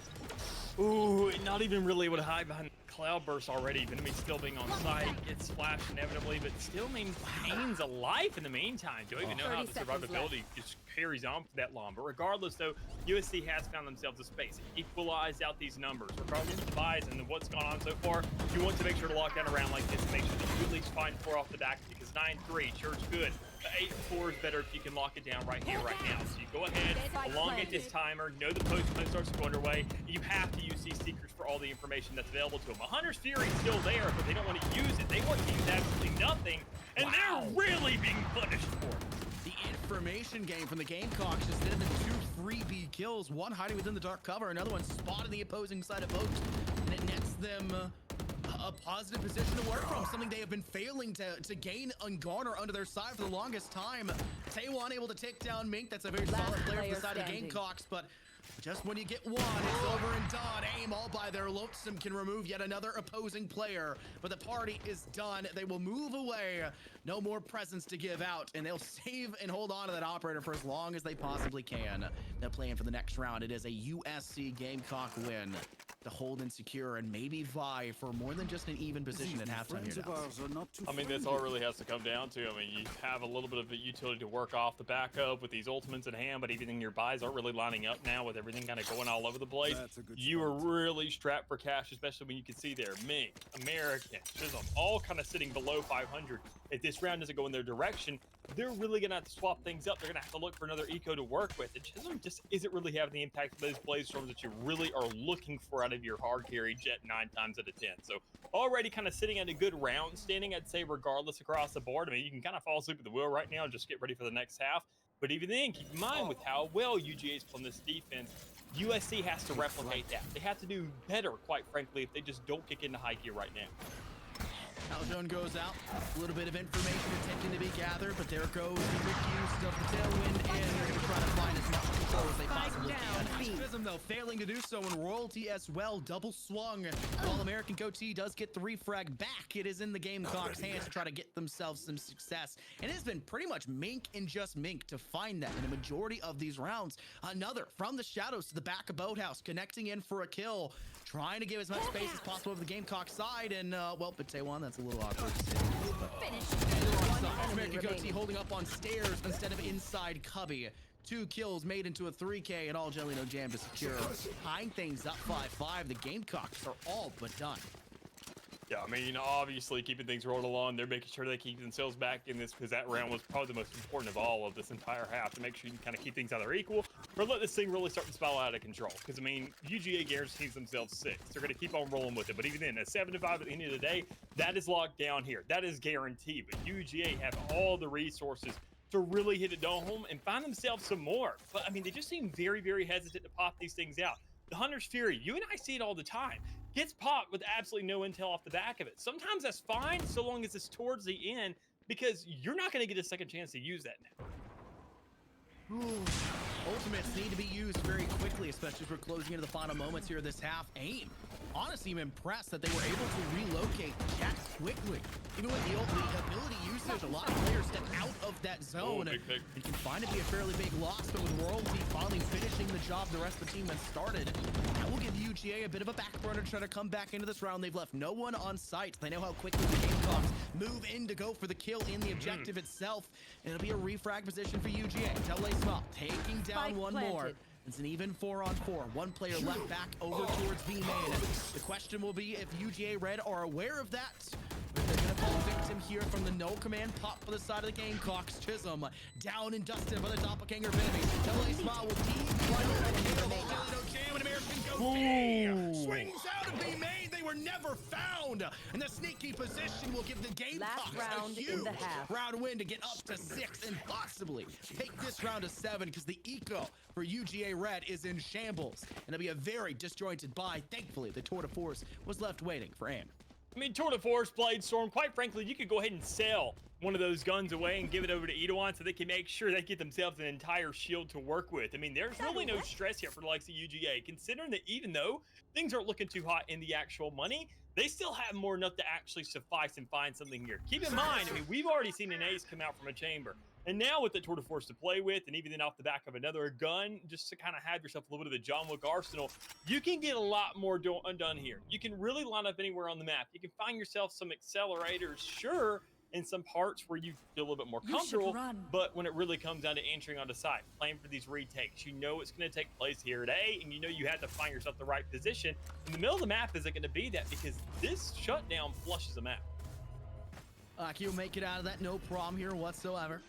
Ooh, not even really able to hide behind Cloudburst already. Vinemy still being on site, gets splashed inevitably, but still maintains a life in the meantime. Don't even know how the survivability just carries on for that long. But regardless, though, USC has found themselves a space, equalized out these numbers. Regardless of the buys and what's gone on so far, you want to make sure to lock down a round like this. Make sure that you at least find 4 off the back, because 9-3 sure is good. 8-4 is better if you can lock it down right here, right now. So you go ahead, elongate this timer, know the post play starts to go underway. You have to use these Seekers for all the information that's available to them. A Hunter's Fury is still there, but they don't want to use it. They want to use absolutely nothing, and they're really being punished for it. The information game from the Gamecocks, instead of the 2 freebie kills, one hiding within the dark cover, another one spotted the opposing side of boat, and it nets them a positive position to work from, something they have been failing to gain and garner under their side for the longest time. Zaywon able to take down Mink. That's a very solid player from the side of the Gamecocks, but just when you get one, it's over and done. Aim all by their lonesome can remove yet another opposing player, but the party is done. They will move away. No more presents to give out, and they'll save and hold on to that operator for as long as they possibly can. They're playing for the next round. It is a USC Gamecock win. to hold and secure and maybe vie for more than just an even position at halftime here. I mean, that's all it really has to come down to. I mean, you have a little bit of a utility to work off the backup with these ultimates in hand, but even your buys aren't really lining up now with everything kind of going all over the place. You are really strapped for cash, especially when you can see there Mink, American, Chisholm, all kind of sitting below 500. If this round doesn't go in their direction, they're really going to have to swap things up. They're going to have to look for another eco to work with. And Chisholm just isn't really having the impact of those blaze storms that you really are looking for out of your hard carry Jet 9 times out of 10. So already kind of sitting at a good round standing, I'd say, regardless across the board. I mean, you can kind of fall asleep at the wheel right now and just get ready for the next half. But even then, keep in mind with how well UGA's playing this defense, USC has to replicate that. They have to do better, quite frankly, if they just don't kick into high gear right now. Calzone goes out. A little bit of information attempting to be gathered, but there goes the quick use of the tailwind, and they're going to try to find as much control as they possibly can. Prism, though, failing to do so, and Royalty as well, double swung. While American Goatee does get the refrag back, it is in the Gamecocks' hands to try to get themselves some success. And it has been pretty much Mink and just Mink to find that in a majority of these rounds. Another from the shadows to the back of Boathouse, connecting in for a kill, trying to give as much space as possible over the Gamecock side, and, well, but Taiwan, that's a little awkward. American Goatee holding up on stairs instead of inside Cubby. 2 kills made into a 3K, and all Jelly No Jam to secure. Tying things up 5-5. The Gamecocks are all but done. Yeah, I mean, obviously keeping things rolling along. They're making sure they keep themselves back in this because that round was probably the most important of all of this entire half to make sure you can kind of keep things either equal or let this thing really start to spiral out of control. Because, I mean, UGA guarantees themselves 6. They're going to keep on rolling with it. But even then, at 7-5 at the end of the day, that is locked down here. That is guaranteed. But UGA have all the resources to really hit it home and find themselves some more. But, I mean, they just seem very, very hesitant to pop these things out. The Hunter's Fury, you and I see it all the time, gets popped with absolutely no intel off the back of it. Sometimes that's fine so long as it's towards the end because you're not going to get a second chance to use that now. Ultimates need to be used very quickly, especially as we're closing into the final moments here of this half. AIM, honestly, I'm impressed that they were able to relocate Jet quickly. Even with the ability usage, a lot of players step out of that zone. It can find to be a fairly big loss, but with Royalty finally finishing the job the rest of the team has started, that will give UGA a bit of a back burner to try to come back into this round. They've left no one on site. They know how quickly the Gamecocks move in to go for the kill in the objective itself. And it'll be a refrag position for UGA. Double Small taking down one more. It's an even 4-on-4. One player left back over towards B main. The question will be if UGA Red are aware of that. They're going to fall victim here from the no command pop for the side of the Gamecocks. Chisholm down and dusted by the doppelganger of enemy. Double Small will Jam, an American Goatee swings out of B main. They were never found. And the sneaky position will give the Gamecocks a huge round win to get up to 6 and possibly take this round to 7 because the eco for UGA Red is in shambles. And it'll be a very disjointed buy. Thankfully, the Tour de Force was left waiting for AIM. I mean, Tour de Force, Blade Storm, quite frankly, you could go ahead and sell one of those guns away and give it over to Edoan so they can make sure they get themselves an entire shield to work with. I mean, there's really no stress here for the likes of UGA, considering that even though things aren't looking too hot in the actual money, they still have more enough to actually suffice and find something here. Keep in mind, I mean, we've already seen an ace come out from a chamber. And now with the Tour de Force to play with, and even then off the back of another gun, just to kind of have yourself a little bit of the John Wick arsenal, you can get a lot more undone here. You can really line up anywhere on the map. You can find yourself some accelerators, sure, in some parts where you feel a little bit more comfortable, but when it really comes down to entering onto site, playing for these retakes, you know it's going to take place here at A, and you know you have to find yourself the right position. In the middle of the map isn't going to be that because this shutdown flushes the map. Aki will make it out of that, no problem here whatsoever.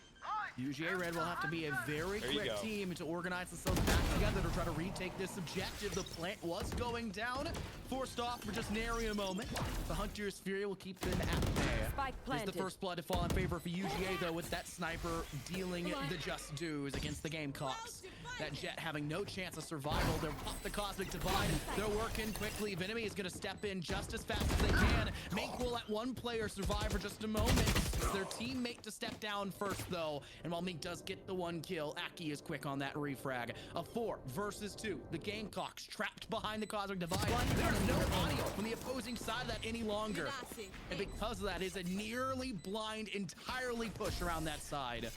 UGA Red will have to be a very quick team to organize themselves back together to try to retake this objective. The plant was going down, forced off for just nary a moment. The Hunter's Fury will keep them at bay. Here's the first blood to fall in favor for UGA, though, with that sniper dealing the just dues against the Gamecocks. That Jet having no chance of survival. They're up the Cosmic Divide. They're working quickly. Venemy is going to step in just as fast as they can. Mink will let one player survive for just a moment. It's their teammate to step down first, though. And while Mink does get the one kill, Aki is quick on that refrag. A 4 versus 2. The Gamecocks trapped behind the Cosmic Divide. There's no audio from the opposing side of that any longer. And because of that, it's a nearly blind, entirely push around that side.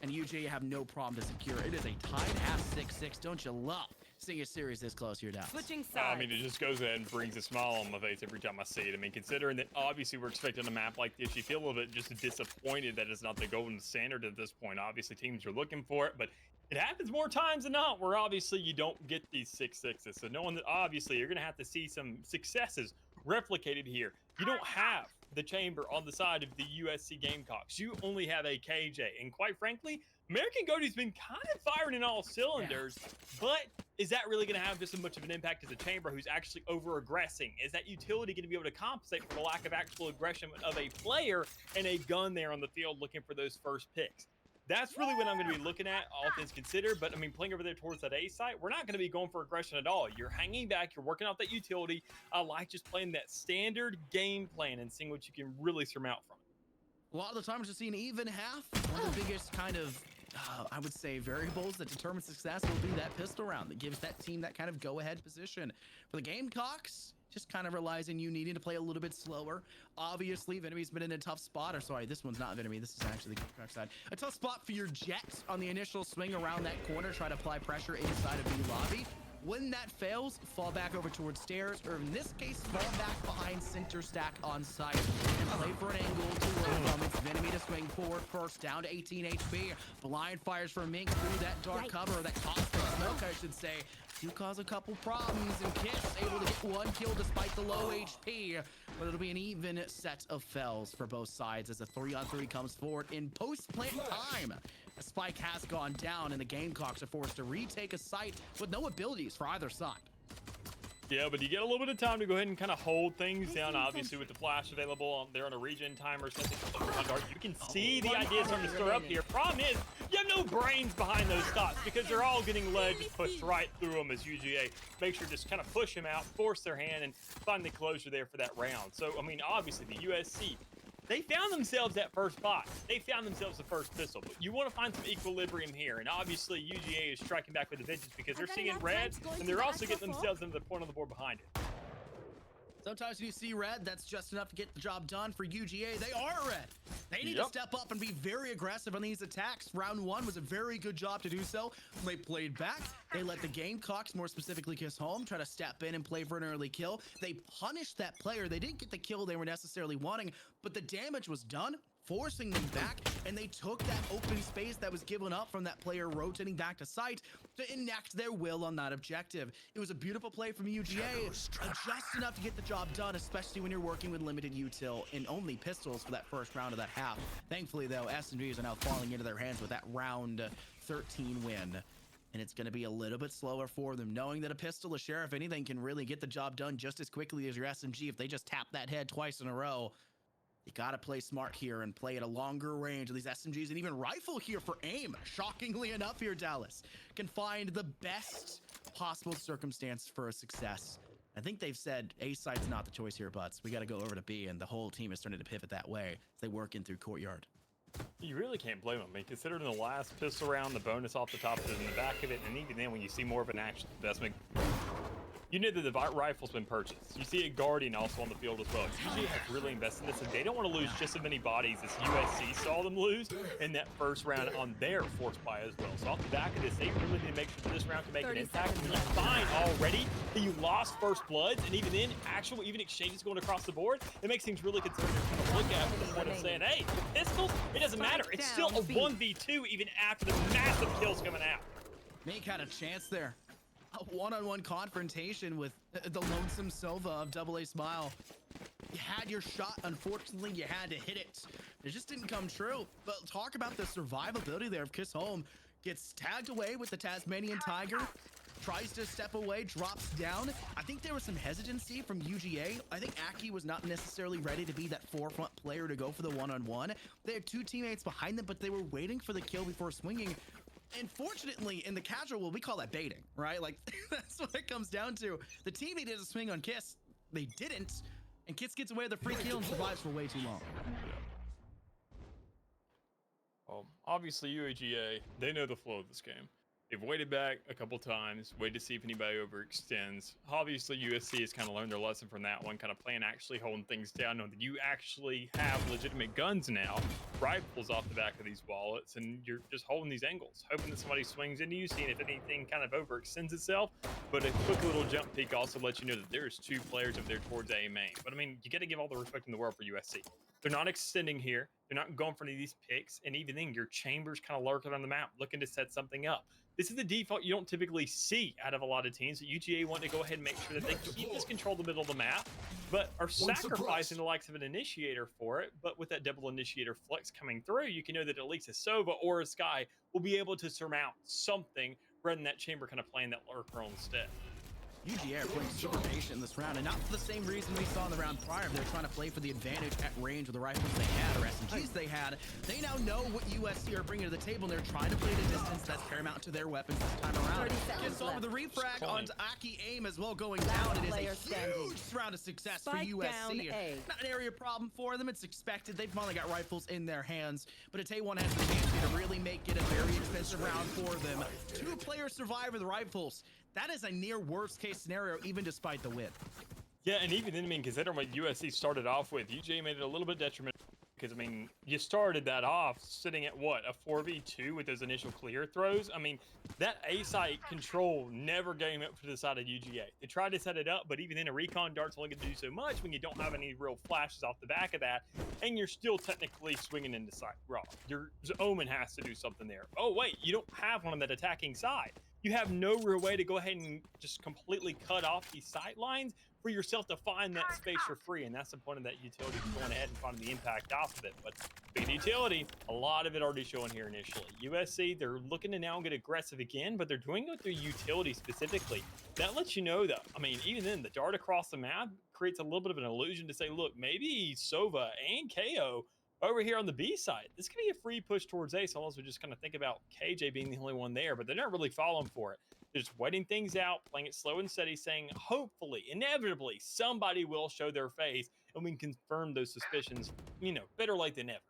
And UGA have no problem to secure. It is a tied half 6-6. Don't you love seeing a series this close here, Dallas. Switching sides. I mean, it just goes ahead and brings a smile on my face every time I see it. I mean, considering that obviously we're expecting a map like this, you feel a little bit just disappointed that it's not the golden standard at this point. Obviously, teams are looking for it, but it happens more times than not where obviously you don't get these 6-6s. So knowing that obviously you're going to have to see some successes replicated here. You don't have the chamber on the side of the USC Gamecocks. You only have a KJ. And quite frankly, American Goaty's been kind of firing in all cylinders, but is that really going to have just as much of an impact as a chamber who's actually over-aggressing? Is that utility going to be able to compensate for the lack of actual aggression of a player and a gun there on the field looking for those first picks? That's really what I'm going to be looking at, all things considered. But, I mean, playing over there towards that A site, we're not going to be going for aggression at all. You're hanging back. You're working out that utility. I like just playing that standard game plan and seeing what you can really surmount from it. A lot of the times, just seeing even half. One of the biggest kind of, I would say, variables that determine success will be that pistol round that gives that team that kind of go-ahead position. For the Gamecocks, just kind of realizing you needing to play a little bit slower. Obviously, Venomy's been in a tough spot. Or sorry, this one's not Venomy. This is actually the Gamecock side. A tough spot for your Jets on the initial swing around that corner. Try to apply pressure inside of the lobby. When that fails, fall back over towards stairs, or in this case, fall back behind center stack on site and play for an angle to work from. It's Venomy to swing forward first, down to 18 HP. Blind fires for Mink through that dark cover, or that cosmic smoke, I should say. Do cause a couple problems, and Kiss able to get one kill despite the low HP. But it'll be an even set of fells for both sides as a 3-on-3 comes forward in post-plant time. A spike has gone down, and the Gamecocks are forced to retake a site with no abilities for either side. Yeah, but you get a little bit of time to go ahead and kind of hold things down, obviously, with the flash available there on a regen timer. You can see the idea starting to stir up here. Problem is, you have no brains behind those shots because they're all getting led, just pushed right through them as UGA makes sure to just kind of push them out, force their hand, and find the closure there for that round. So, I mean, obviously, the USC, they found themselves that first spot. They found themselves the first pistol, but you want to find some equilibrium here. And obviously, UGA is striking back with a vengeance because they're seeing red, and they're also getting themselves into the point on the board behind it. Sometimes when you see red, that's just enough to get the job done for UGA. They are red. They need to step up and be very aggressive on these attacks. Round one was a very good job to do so. They played back. They let the Gamecocks, more specifically Kiss Home, try to step in and play for an early kill. They punished that player. They didn't get the kill they were necessarily wanting, but the damage was done, forcing them back, and they took that open space that was given up from that player rotating back to site to enact their will on that objective. It was a beautiful play from UGA, just enough to get the job done, especially when you're working with limited util and only pistols for that first round of that half. Thankfully, though, SMGs are now falling into their hands with that round 13 win. And it's going to be a little bit slower for them, knowing that a pistol, a sheriff, if anything, can really get the job done just as quickly as your SMG if they just tap that head twice in a row. You gotta play smart here and play at a longer range of these SMGs, and even rifle here for aim. Shockingly enough here, Dallas can find the best possible circumstance for a success. I think they've said A site's not the choice here, Butts. We gotta go over to B, and the whole team is starting to pivot that way as they work in through courtyard. You really can't blame them. I mean, considering the last pistol round, the bonus off the top of it in the back of it, and even then when you see more of an actual investment, you know that the rifle's been purchased. You see a Guardian also on the field as well. UGA has really invested in this, and they don't want to lose just as many bodies as USC saw them lose in that first round on their force buy as well. So off the back of this, they really need to make sure that this round can make an impact. When you find already that you lost first bloods, and even then, even exchanges going across the board, it makes things really concerning to kind of look at from the point of saying, hey, the pistols, it doesn't matter. It's still a 1v2 even after the massive kills coming out. Mink had a chance there. A one-on-one confrontation with the lonesome Sova of AA Smile. You had your shot. Unfortunately, you had to hit it. It just didn't come true. But talk about the survivability there of Kiss Home. Gets tagged away with the Tasmanian Tiger. Tries to step away, drops down. I think there was some hesitancy from UGA. I think Aki was not necessarily ready to be that forefront player to go for the one-on-one. They had two teammates behind them, but they were waiting for the kill before swinging. And fortunately, in the casual, we call that baiting, right? Like, that's what it comes down to. The team needed to swing on Kiss. They didn't. And Kiss gets away with the free kill and survives for way too long. Well, obviously, UAGA, they know the flow of this game. They've waited back a couple times, waited to see if anybody overextends. Obviously, USC has kind of learned their lesson from that one, kind of playing actually holding things down, knowing that you actually have legitimate guns now, rifles off the back of these wallets, and you're just holding these angles, hoping that somebody swings into you, seeing if anything kind of overextends itself. But a quick little jump peek also lets you know that there's 2 players over there towards A main. But I mean, you got to give all the respect in the world for USC. They're not extending here. They're not going for any of these picks. And even then, your chambers kind of lurking on the map, looking to set something up. This is the default you don't typically see out of a lot of teams. UGA want to go ahead and make sure that they keep this control the middle of the map, but are sacrificing the likes of an initiator for it. But with that double initiator flex coming through, you can know that at least a Sova or a Sky will be able to surmount something rather than that chamber kind of playing that lurker instead. UGA are playing super patient in this round, and not for the same reason we saw in the round prior. They're trying to play for the advantage at range with the rifles they had or SMGs they had. They now know what USC are bringing to the table, and they're trying to play at a distance that's paramount to their weapons this time around. Gets over the refrag onto Aki Aim as well going down. It is a huge round of success for USC. Not an area problem for them. It's expected. They've finally got rifles in their hands, but Itaewon has the chance here to really make it a very expensive round for them. 2 players survive with rifles. That is a near worst case scenario, even despite the win. Yeah, and even then, I mean, considering what USC started off with, UGA made it a little bit detrimental because, I mean, you started that off sitting at what, a 4v2 with those initial clear throws? I mean, that A site control never came up to the side of UGA. They tried to set it up, but even then, a recon dart's only going to do so much when you don't have any real flashes off the back of that, and you're still technically swinging into sight raw. Your Omen has to do something there. Oh, wait, you don't have one on that attacking side. You have no real way to go ahead and just completely cut off these sight lines for yourself to find that space for free. And that's the point of that utility, going ahead and finding the impact off of it. But big utility, a lot of it already showing here initially. USC, they're looking to now get aggressive again, but they're doing it through utility specifically. That lets you know that, I mean, even then, the dart across the map creates a little bit of an illusion to say, look, maybe Sova and KO over here on the B side, this could be a free push towards A, so also just kind of think about KJ being the only one there, but they're not really falling for it. They're just waiting things out, playing it slow and steady, saying, hopefully, inevitably, somebody will show their face, and we can confirm those suspicions, you know, better late than never.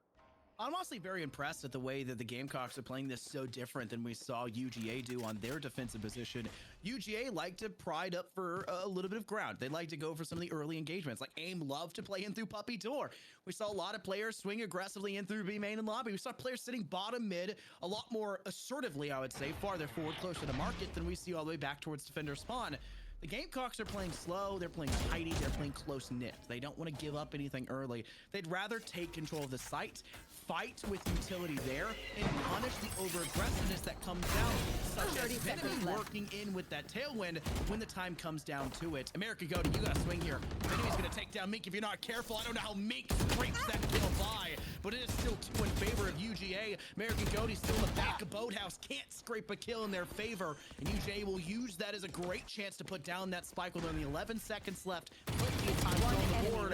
I'm honestly very impressed at the way that the Gamecocks are playing this so different than we saw UGA do on their defensive position. UGA like to pride up for a little bit of ground. They like to go for some of the early engagements. Like AIM love to play in through Puppy Door. We saw a lot of players swing aggressively in through B main and lobby. We saw players sitting bottom mid a lot more assertively, I would say, farther forward, closer to market than we see all the way back towards defender spawn. The Gamecocks are playing slow, they're playing tidy, they're playing close-knit. They don't want to give up anything early. They'd rather take control of the site, fight with utility there, and punish the over-aggressiveness that comes down, such as Enemy working in with that tailwind when the time comes down to it. America Goaty, you gotta swing here. Enemy's gonna take down Mink if you're not careful. I don't know how Mink scrapes that kill by, but it is still 2 in favor of UGA. American Goaty still in the back of Boathouse, can't scrape a kill in their favor, and UGA will use that as a great chance to put down that spike with only 11 seconds left. Plenty of time on the board.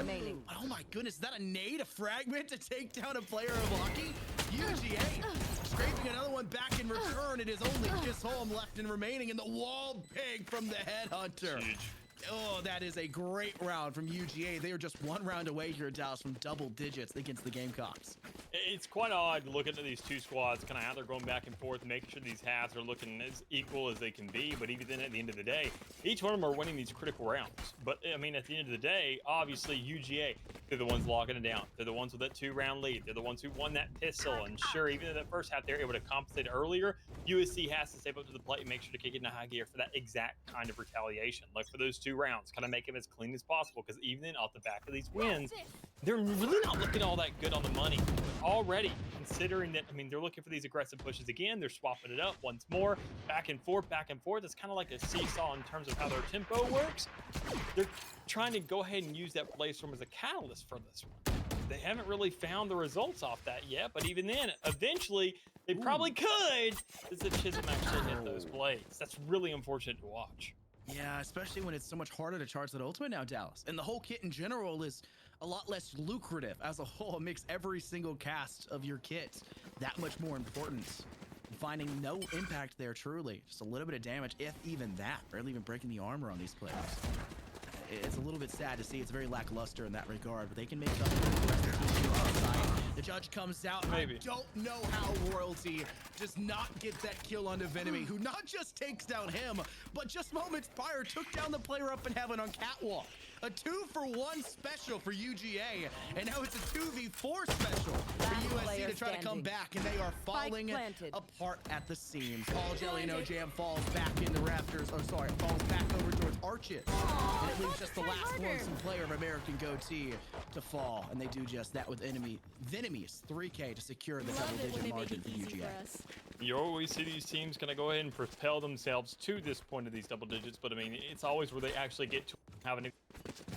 Oh my goodness, is that a nade, a fragment to take down a player of hockey? UGA scraping another one back in return. It is only Kiss Home left and remaining, and the wall peg from the Headhunter. Huge. Oh, that is a great round from UGA. They are just 1 round away here, Dallas, from double digits against the Gamecocks. It's quite odd looking at these 2 squads, kind of how they're going back and forth, making sure these halves are looking as equal as they can be. But even then, at the end of the day, each one of them are winning these critical rounds. But I mean, at the end of the day, obviously UGA, they're the ones locking it down. They're the ones with that 2-round lead. They're the ones who won that pistol. And sure, even in that first half, they're able to compensate earlier. USC has to step up to the plate and make sure to kick it into high gear for that exact kind of retaliation. Look for those 2 rounds, kind of make them as clean as possible, because even then, off the back of these wins, they're really not looking all that good on the money already, considering that, I mean, they're looking for these aggressive pushes again. They're swapping it up once more, back and forth, back and forth. It's kind of like a seesaw in terms of how their tempo works. They're trying to go ahead and use that Blaze-Storm as a catalyst for this one. They haven't really found the results off that yet, but even then, eventually, they probably could, as the Chisholm actually hit those blades. That's really unfortunate to watch. Yeah, especially when it's so much harder to charge that ultimate now, Dallas. And the whole kit in general is a lot less lucrative as a whole. It makes every single cast of your kit that much more important. Finding no impact there, truly. Just a little bit of damage, if even that. Barely even breaking the armor on these players. it's a little bit sad to see. It's very lackluster in that regard, but they can make up for the rest of the team outside. The judge comes out. Maybe. I don't know how Royalty does not get that kill onto Venemy, who not just takes down him, but just moments prior took down the player up in heaven on Catwalk. A 2-for-1 special for UGA, and now it's a 2v4 special for USC to try to come back, and they are falling apart at the seams. Paul Jelly No Jam falls back in the rafters, falls back over towards Arches, and it leaves just the last lonesome player of American Goatee to fall, and they do just that with Venomy's 3K to secure the double-digit margin for UGA. You always see these teams kind of go ahead and propel themselves to this point of these double digits, but I mean, it's always where they actually get to having to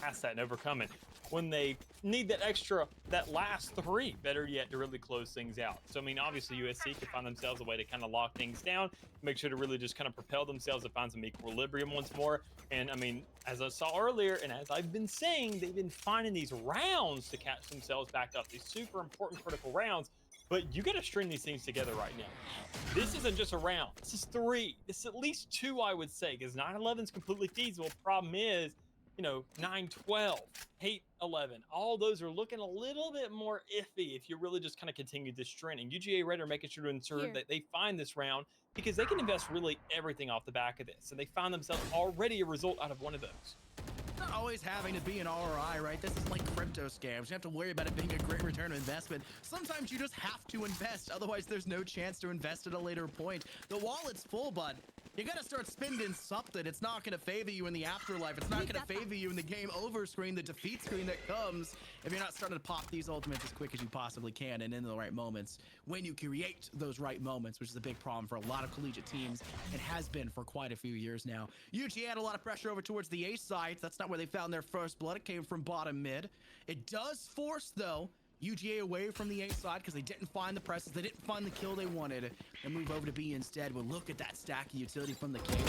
pass that and overcome it when they need that last 3, better yet, to really close things out. So I mean, obviously USC can find themselves a way to kind of lock things down, make sure to really just kind of propel themselves to find some equilibrium once more. And I mean, as I saw earlier, and as I've been saying, they've been finding these rounds to catch themselves back up, these super important critical rounds. But you got to string these things together right now. This isn't just a round. This is 3. This is at least 2, I would say, because 9-11 is completely feasible. Problem is, 9-12, 8-11, all those are looking a little bit more iffy if you really just kind of continue this trend. And UGA Red are making sure to ensure that they find this round, because they can invest really everything off the back of this. And they find themselves already a result out of one of those. Not always having to be an ROI, right? This is like crypto scams. You have to worry about it being a great return on investment. Sometimes you just have to invest, otherwise there's no chance to invest at a later point. The wallet's full, bud. You gotta start spending something. It's not gonna favor you in the afterlife. It's not gonna favor you in the game over screen, the defeat screen that comes if you're not starting to pop these ultimates as quick as you possibly can and in the right moments. When you create those right moments, which is a big problem for a lot of collegiate teams, and has been for quite a few years now. UGA had a lot of pressure over towards the A side. That's not where they found their first blood. It came from bottom mid. It does force, though, UGA away from the A side because they didn't find the presses, they didn't find the kill they wanted, and move over to B instead. Well, look at that stack of utility from the cave.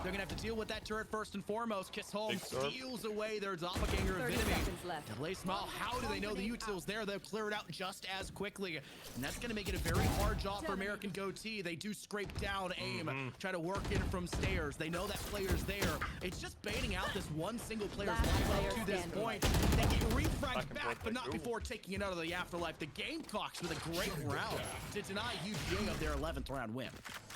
They're gonna have to deal with that turret first and foremost. Kiss Home steals away their doppelganger of Venemy. To play small, how do they know the util's there? They'll clear it out just as quickly, and that's gonna make it a very hard job for American Goatee. They do scrape down aim, try to work in from stairs. They know that player's there. It's just baiting out this one single player's life up to this point. They get refragged back, but not before taking it out of the afterlife. The Gamecocks with a great round to deny UGA of their 11th round win.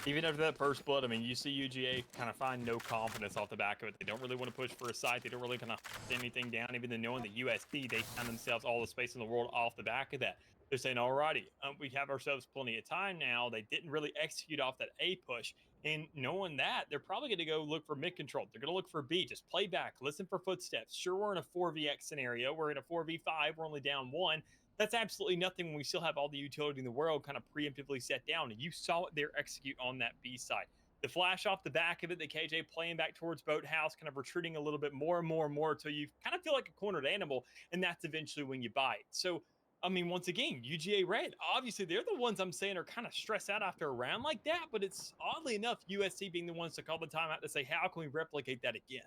Even after that first blood, I mean, you see UGA kind of find no confidence off the back of it. They don't really want to push for a site. They don't really kind of put anything down, even though knowing that USC, they find themselves all the space in the world off the back of that. They're saying, alrighty, we have ourselves plenty of time now. They didn't really execute off that A push. And knowing that, they're probably going to go look for mid control. They're going to look for B. Just play back. Listen for footsteps. Sure, we're in a 4vx scenario. We're in a 4v5. We're only down 1. That's absolutely nothing when we still have all the utility in the world kind of preemptively set down. And you saw it there execute on that B side. The flash off the back of it, the KJ playing back towards Boathouse, kind of retreating a little bit more and more and more until you kind of feel like a cornered animal. And that's eventually when you bite. So, I mean, once again, UGA Red, obviously they're the ones I'm saying are kind of stressed out after a round like that. But it's oddly enough, USC being the ones to call the timeout to say, how can we replicate that again?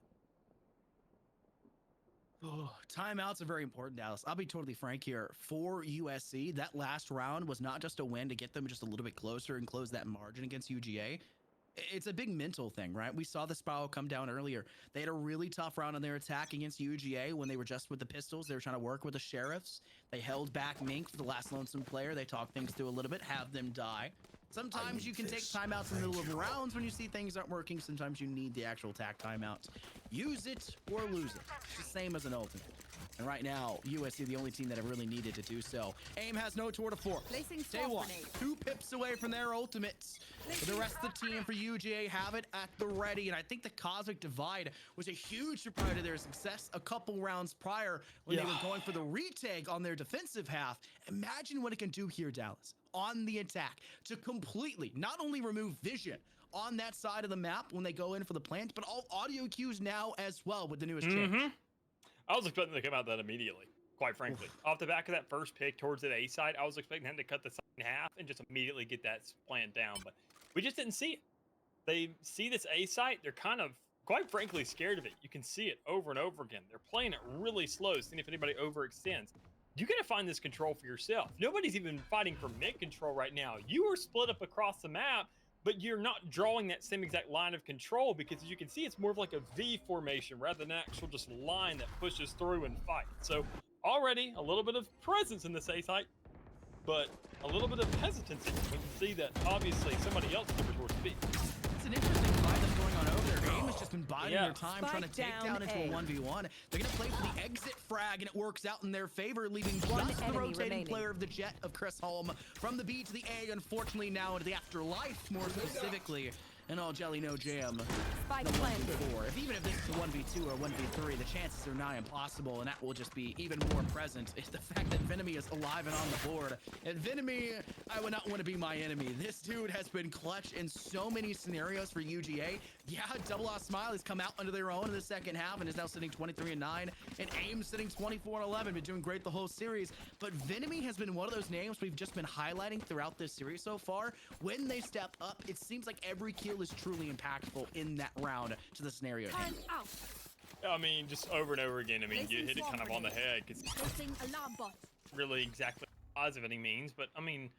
Oh, timeouts are very important, Dallas. I'll be totally frank here. For USC, that last round was not just a win to get them just a little bit closer and close that margin against UGA. It's a big mental thing, right? We saw the spiral come down earlier. They had a really tough round on their attack against UGA when they were just with the pistols. They were trying to work with the sheriffs. They held back Mink for the last lonesome player. They talked things through a little bit, have them die. Sometimes you can take timeouts in the middle of rounds when you see things aren't working. Sometimes you need the actual attack timeout. Use it or lose it. It's the same as an ultimate. And right now, USC the only team that have really needed to do so. AIM has no tour de force. Day one, 2 pips away from their ultimates. But the rest of the team for UGA have it at the ready. And I think the Cosmic Divide was a huge surprise to their success a couple rounds prior when they were going for the retake on their defensive half. Imagine what it can do here, Dallas, on the attack to completely not only remove vision on that side of the map when they go in for the plant, but all audio cues now as well with the newest change. I was expecting to come out that immediately, quite frankly. Off the back of that first pick towards the A side, I was expecting them to cut the side in half and just immediately get that plant down, but we just didn't see it. They see this A site, they're kind of, quite frankly, scared of it. You can see it over and over again. They're playing it really slow, seeing if anybody overextends. You got to find this control for yourself. Nobody's even fighting for mid control right now. You are split up across the map, but you're not drawing that same exact line of control because, as you can see, it's more of like a V formation rather than an actual just line that pushes through and fights. So already a little bit of presence in this A site, but a little bit of hesitancy. We can see that obviously somebody else is towards B. It's an interesting fight that's going on over there. Aim has just been biding their time, Spike trying to take down into a 1v1. They're going to play for the exit frag, and it works out in their favor, leaving just the rotating player of the Jet of Chris Holm from the B to the A, unfortunately now into the afterlife, more specifically. And all jelly, no jam. Spike The planted. 1v4. If even if this is a 1v2 or 1v3, the chances are nigh impossible, and that will just be even more present. It's the fact that Venomy is alive and on the board. And Venomy, I would not want to be my enemy. This dude has been clutch in so many scenarios for UGA. Yeah, Double Off Smile has come out under their own in the second half and is now sitting 23-9, and AIM sitting 24-11, been doing great the whole series. But Venomy has been one of those names we've just been highlighting throughout this series so far. When they step up, it seems like every kill is truly impactful in that round to the scenario. Time out. I mean, just over and over again. I mean, you hit it kind of on the head because Placing alarm bot. really exactly positive any means, but I mean,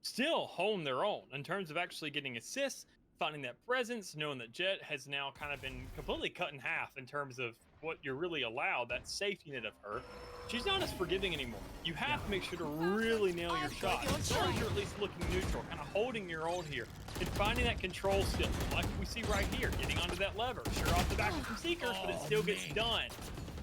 still holding their own in terms of actually getting assists, finding that presence, knowing that Jet has now kind of been completely cut in half in terms of what you're really allowed, that safety net of her. She's not as forgiving anymore. You have to make sure to really nail your shot. As long as you're at least looking neutral, kind of holding your own here, and finding that control still, like we see right here, getting onto that lever. Sure, off the back of some seekers, but it still gets done.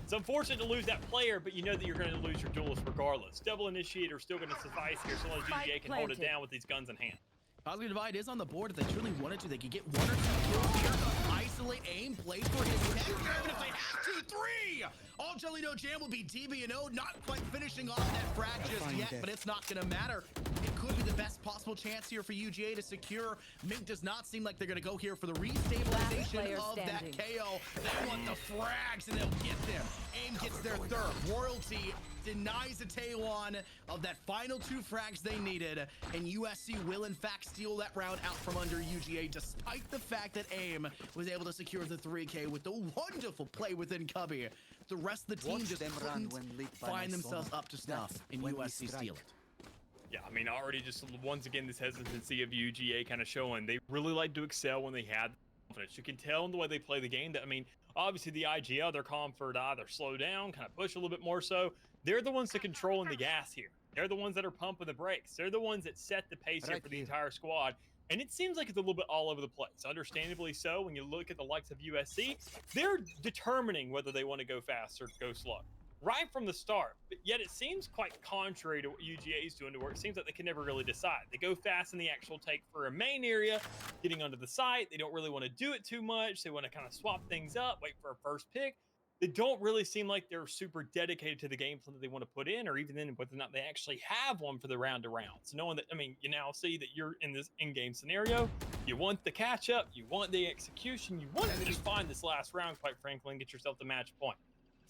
It's unfortunate to lose that player, but you know that you're going to lose your duelist regardless. Double initiator still going to suffice here, so long as UGA can hold it down with these guns in hand. Positive Divide is on the board. If they truly wanted to, they could get 1 or 2 kills here. Isolate AIM, play for his neck. Even if they have to, 3! All Jelly No Jam will be DB&O, not quite finishing off that frag just yet, but it's not going to matter. It could be the best possible chance here for UGA to secure. Mink does not seem like they're going to go here for the restabilization of that KO. They want the frags, and they'll get them. AIM gets their third. Royalty denies the Taewon of that final 2 frags they needed, and USC will in fact steal that round out from under UGA, despite the fact that AIM was able to secure the 3K with the wonderful play within Cubby. The rest of the team just couldn't find themselves up to snuff, and USC steal it. Yeah, I mean, already just once again, this hesitancy of UGA kind of showing they really like to excel when they had confidence. You can tell in the way they play the game that, I mean, obviously the IGL, they're calm for to either slow down, kind of push a little bit more so. They're the ones that controlling the gas here. They're the ones that are pumping the brakes. They're the ones that set the pace here for the entire squad. And it seems like it's a little bit all over the place. Understandably so, when you look at the likes of USC, they're determining whether they want to go fast or go slow right from the start. But yet it seems quite contrary to what UGA is doing, to where it seems like they can never really decide. They go fast in the actual take for a main area, getting onto the site. They don't really want to do it too much. They want to kind of swap things up, wait for a first pick. They don't really seem like they're super dedicated to the game plan that they want to put in, or even then whether or not they actually have one for the round to round. So knowing that, I mean, you now see that you're in this in-game scenario, you want the catch up, you want the execution, you want to just find this last round, quite frankly, and get yourself the match point.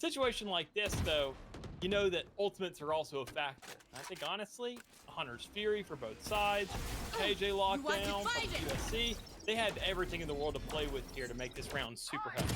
Situation like this, though, you know that ultimates are also a factor. I think honestly, Hunter's Fury for both sides, KJ lockdown, USC, they had everything in the world to play with here to make this round super healthy.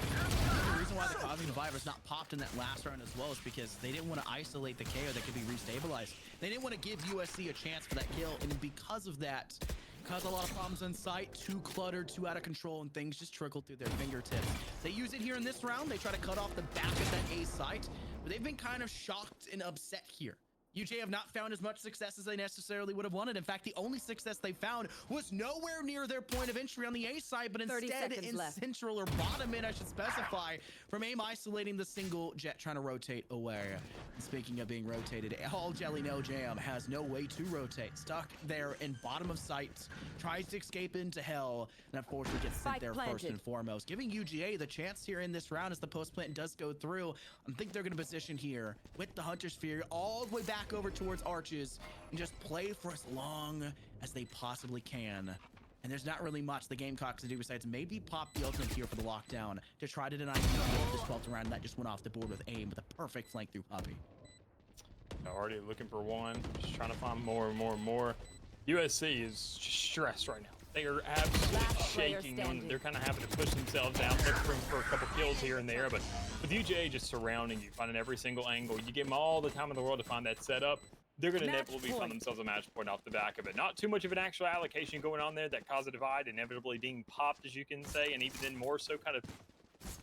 The reason why the Cosmic Survivor's not popped in that last round as well is because they didn't want to isolate the KO that could be restabilized. They didn't want to give USC a chance for that kill, and because of that, caused a lot of problems in sight, too cluttered, too out of control, and things just trickle through their fingertips. They use it here in this round. They try to cut off the back of that A site, but they've been kind of shocked and upset here. UJ have not found as much success as they necessarily would have wanted. In fact, the only success they found was nowhere near their point of entry on the A side, but instead in central or bottom mid, I should specify, from AIM isolating the single Jet trying to rotate away. And speaking of being rotated, all Jelly No Jam has no way to rotate. Stuck there in bottom of sight, tries to escape into hell, and unfortunately gets sent there first and foremost, giving UGA the chance here in this round as the post plant does go through. I think they're going to position here with the Hunter's Fury all the way back over towards Arches and just play for as long as they possibly can. And there's not really much the Gamecocks to do besides maybe pop the ultimate here for the lockdown to try to deny this 12th round. That just went off the board with AIM with a perfect flank through Hubby. Already looking for one, just trying to find more and more and more. USC is just stressed right now. They are absolutely shaking. They're kind of having to push themselves out, look for a couple kills here and there. But with UGA just surrounding you, finding every single angle, you give them all the time in the world to find that setup. they're going to Match inevitably find point. themselves a match point off the back of it. Not too much of an actual allocation going on there that caused a divide, inevitably being popped, as you can say, and even then more so kind of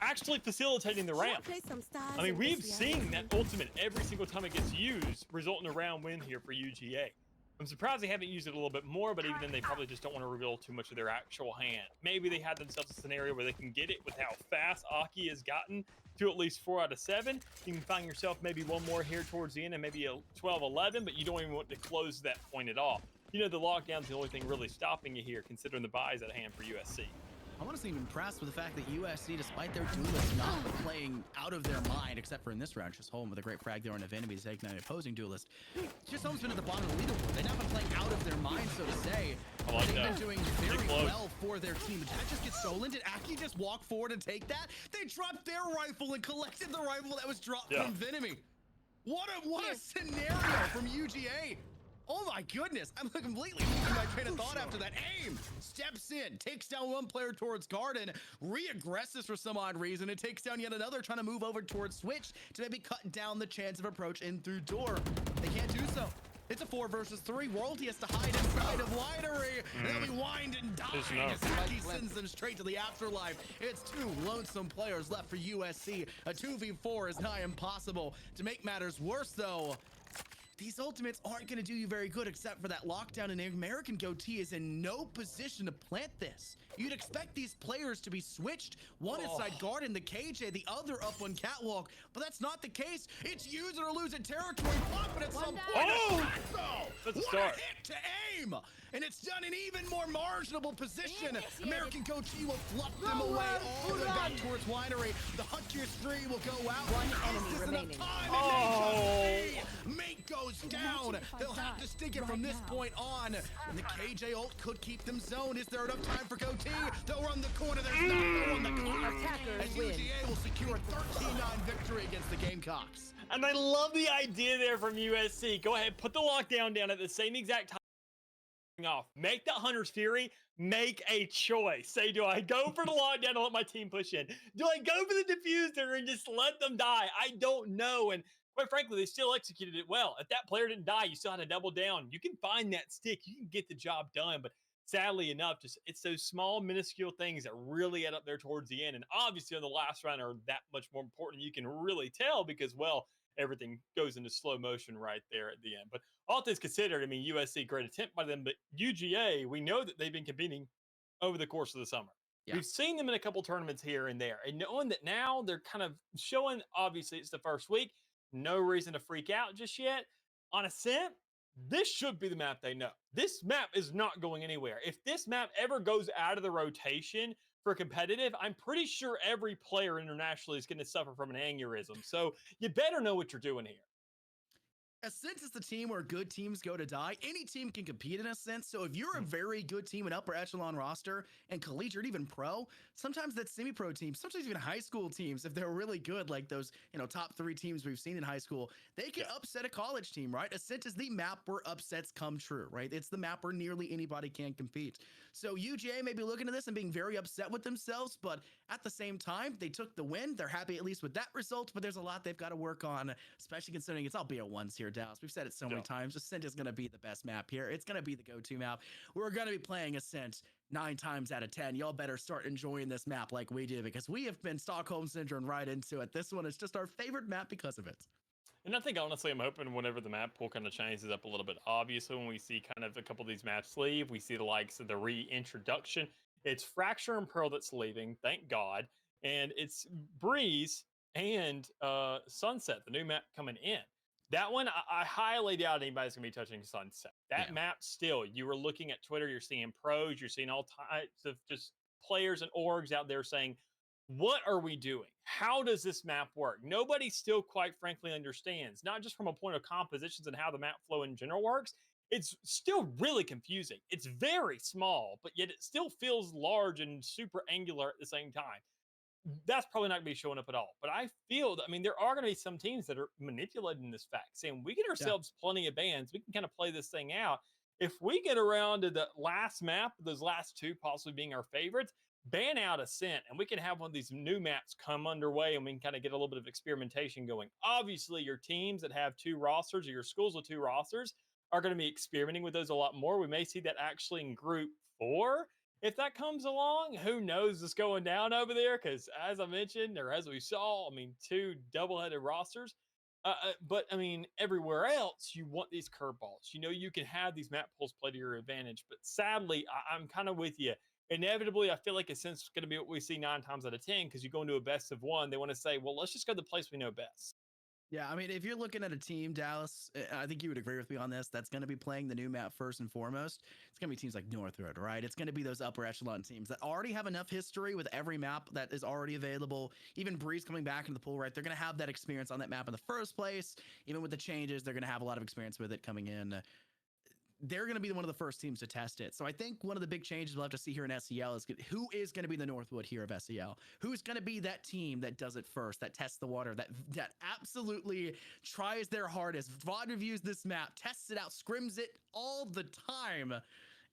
actually facilitating the ramp. Play some stars I mean, in we've this seen that reality. ultimate every single time it gets used, result in a round win here for UGA. I'm surprised they haven't used it a little bit more, but even then, they probably just don't want to reveal too much of their actual hand. Maybe they had themselves a scenario where they can get it with how fast Aki has gotten to at least 4 out of 7. You can find yourself maybe one more here towards the end and maybe a 12-11, but you don't even want to close that point at all. You know, the lockdown's the only thing really stopping you here, considering the buys at hand for USC. I'm honestly impressed with the fact that USC, despite their duelists not playing out of their mind, except for in this round, just home with a great frag there on of enemies taking an opposing duelist. Just home's been at the bottom of the leaderboard. They've not been playing out of their mind, so to say. I like They've that. been doing very close. well for their team. But that just gets stolen. Did Aki just walk forward and take that? They dropped their rifle and collected the rifle that was dropped from Venemy. What a scenario from UGA. Oh my goodness, I'm completely losing my train of thought after that. Aim, steps in, takes down one player towards Garden, re-aggresses for some odd reason, and takes down yet another, trying to move over towards Switch to maybe cut down the chance of approach in through door. They can't do so. It's a 4 versus 3. Royalty has to hide inside of Winery. They'll be wined and dying as Aki sends them straight to the afterlife. It's 2 lonesome players left for USC. A 2v4 is nigh impossible. To make matters worse, though, these ultimates aren't going to do you very good, except for that lockdown, and American Goatee is in no position to plant this. You'd expect these players to be switched, one inside Garden, the KJ, the other up on Catwalk, but that's not the case. It's use it or lose it territory, but at some point, That's a what start. a hit to aim! And it's done in even more marginable position. American Goatee will fluff them away all the way back towards Winery. The Hunter's 3 will go out. One enemy Is this remaining. enough time? Mate goes down. They'll have to stick it from this point on. And the KJ ult could keep them zoned. Is there enough time for Goatee? They'll run the corner. There's not. They'll run the clock. Attackers As win. UGA will secure a 13-9 victory against the Gamecocks. And I love the idea there from USC. Go ahead, put the lockdown down at the same exact time. Off. Make that Hunter's Fury, make a choice. Say, do I go for the lockdown and let my team push in? Do I go for the diffuser and just let them die? I don't know. And quite frankly, they still executed it well. If that player didn't die, you still had to double down. You can find that stick. You can get the job done. But sadly enough, just it's those small, minuscule things that really add up there towards the end. And obviously on the last round are that much more important. You can really tell because, well, everything goes into slow motion right there at the end. But all things considered, I mean, USC, great attempt by them, but UGA, we know that they've been competing over the course of the summer. Yeah. We've seen them in a couple tournaments here and there, and knowing that now they're kind of showing, obviously it's the first week, no reason to freak out just yet. On Ascent, this should be the map they know. This map is not going anywhere. If this map ever goes out of the rotation for competitive, I'm pretty sure every player internationally is going to suffer from an aneurysm. So you better know what you're doing here. Ascent is the team where good teams go to die. Any team can compete in Ascent. So if you're a very good team, an upper echelon roster, and collegiate, even pro, sometimes that's semi-pro teams, sometimes even high school teams, if they're really good, like those, top 3 teams we've seen in high school, they can upset a college team, right? Ascent is the map where upsets come true, right? It's the map where nearly anybody can compete. So UGA may be looking at this and being very upset with themselves, but at the same time, they took the win. They're happy at least with that result, but there's a lot they've got to work on, especially considering it's all BO1s here, Dallas. We've said it so many times. Ascent is going to be the best map here. It's going to be the go-to map. We're going to be playing Ascent 9 times out of 10. Y'all better start enjoying this map like we do, because we have been Stockholm Syndrome right into it. This one is just our favorite map because of it. And I think, honestly, I'm hoping whenever the map pool kind of changes up a little bit, obviously, when we see kind of a couple of these maps leave, we see the likes of the reintroduction. It's Fracture and Pearl that's leaving, thank God. And it's Breeze and Sunset, the new map coming in. That one, I highly doubt anybody's going to be touching Sunset. That map still, you were looking at Twitter, you're seeing pros, you're seeing all types of just players and orgs out there saying, what are we doing? How does this map work? Nobody still, quite frankly, understands, not just from a point of compositions and how the map flow in general works. It's still really confusing. It's very small, but yet it still feels large and super angular at the same time. That's probably not going to be showing up at all. But I feel that, I mean, there are going to be some teams that are manipulating this fact, saying we get ourselves plenty of bans. We can kind of play this thing out. If we get around to the last map, those last 2 possibly being our favorites, ban out Ascent, and we can have one of these new maps come underway, and we can kind of get a little bit of experimentation going. Obviously, your teams that have 2 rosters or your schools with 2 rosters are going to be experimenting with those a lot more. We may see that actually in Group 4. If that comes along, who knows what's going down over there? Because as I mentioned, or as we saw, I mean, 2 double-headed rosters. But I mean, everywhere else, you want these curveballs. You know, you can have these map pulls play to your advantage. But sadly, I'm kind of with you. Inevitably, I feel like it's going to be what we see 9 times out of 10, because you go into a best of 1. They want to say, well, let's just go to the place we know best. Yeah, I mean, if you're looking at a team, Dallas, I think you would agree with me on this, that's going to be playing the new map first and foremost. It's going to be teams like Northwood, right? It's going to be those upper echelon teams that already have enough history with every map that is already available. Even Breeze coming back into the pool, right? They're going to have that experience on that map in the first place. Even with the changes, they're going to have a lot of experience with it coming in. They're going to be one of the first teams to test it. So I think one of the big changes we'll have to see here in SEL is who is going to be the Northwood here of SEL? Who's going to be that team that does it first, that tests the water, that absolutely tries their hardest, VOD reviews this map, tests it out, scrims it all the time,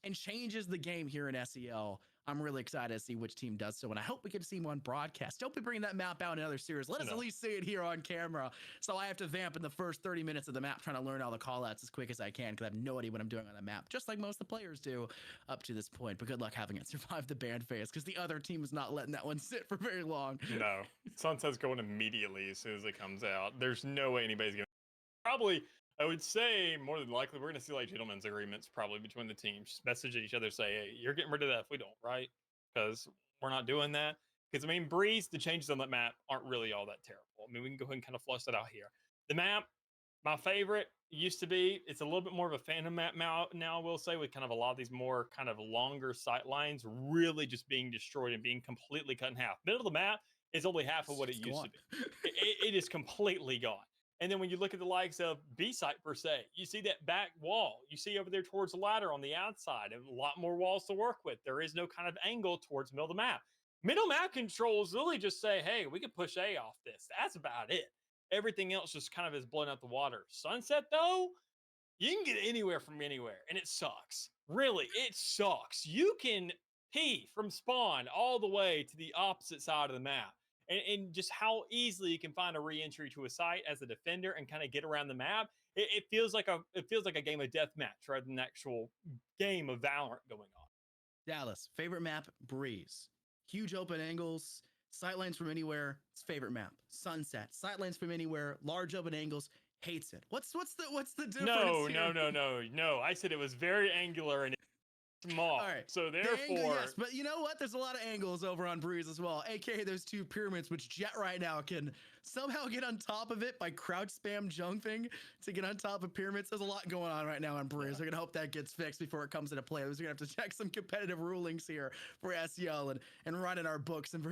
and changes the game here in SEL. I'm really excited to see which team does so, and I hope we get to see him on broadcast. Don't be bringing that map out in other series. Let us at least see it here on camera, so I have to vamp in the first 30 minutes of the map trying to learn all the callouts as quick as I can, because I have no idea what I'm doing on the map, just like most of the players do up to this point. But good luck having it survive the ban phase, because the other team is not letting that one sit for very long. No, Sunset's going immediately as soon as it comes out. There's no way anybody's going to probably. I would say more than likely we're going to see like gentlemen's agreements probably between the teams. Just message each other, say, hey, you're getting rid of that if we don't, right? Because we're not doing that. Because I mean, Breeze, the changes on that map aren't really all that terrible. I mean, we can go ahead and kind of flush that out here. The map, my favorite used to be, it's a little bit more of a phantom map now, I will say, with kind of a lot of these more kind of longer sight lines really just being destroyed and being completely cut in half. Middle of the map is only half of what it used to be. It is completely gone. And then when you look at the likes of B-site per se, you see that back wall. You see over there towards the ladder on the outside, a lot more walls to work with. There is no kind of angle towards the middle of the map. Middle map controls really just say, hey, we can push A off this. That's about it. Everything else just kind of is blown out the water. Sunset, though, you can get anywhere from anywhere, and it sucks. Really, it sucks. You can pee from spawn all the way to the opposite side of the map. And just how easily you can find a re-entry to a site as a defender and kind of get around the map. It feels like a game of deathmatch rather than an actual game of Valorant going on. Dallas, favorite map, Breeze. Huge open angles, sightlines from anywhere, it's favorite map. Sunset, sightlines from anywhere, large open angles, hates it. What's the difference here? No. I said it was very angular and small. All right. So therefore, yes, but you know what? There's a lot of angles over on Breeze as well. AKA those 2 pyramids, which Jet right now can somehow get on top of it by crouch spam jumping to get on top of pyramids. There's a lot going on right now on Breeze. We're gonna hope that gets fixed before it comes into play. We're gonna have to check some competitive rulings here for SEL and write in our books and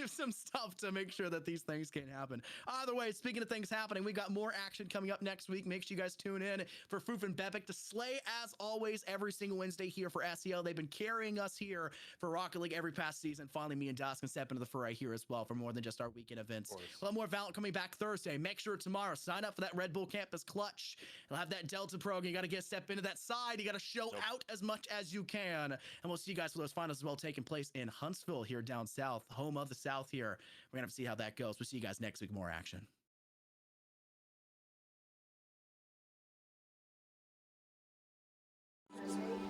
some stuff to make sure that these things can't happen. Either way, speaking of things happening, we got more action coming up next week. Make sure you guys tune in for Foof and Bepic to slay as always every single Wednesday here for SEL. They've been carrying us here for Rocket League every past season. Finally, me and Das can step into the fray here as well for more than just our weekend events. We'll have more Valorant coming back Thursday. Make sure tomorrow, sign up for that Red Bull Campus Clutch. You'll have that Delta program. You got to step into that side. You got to show out as much as you can. And we'll see you guys for those finals as well taking place in Huntsville here down south, home of the South here. We're going to have to see how that goes. We'll see you guys next week. More action. Thank you.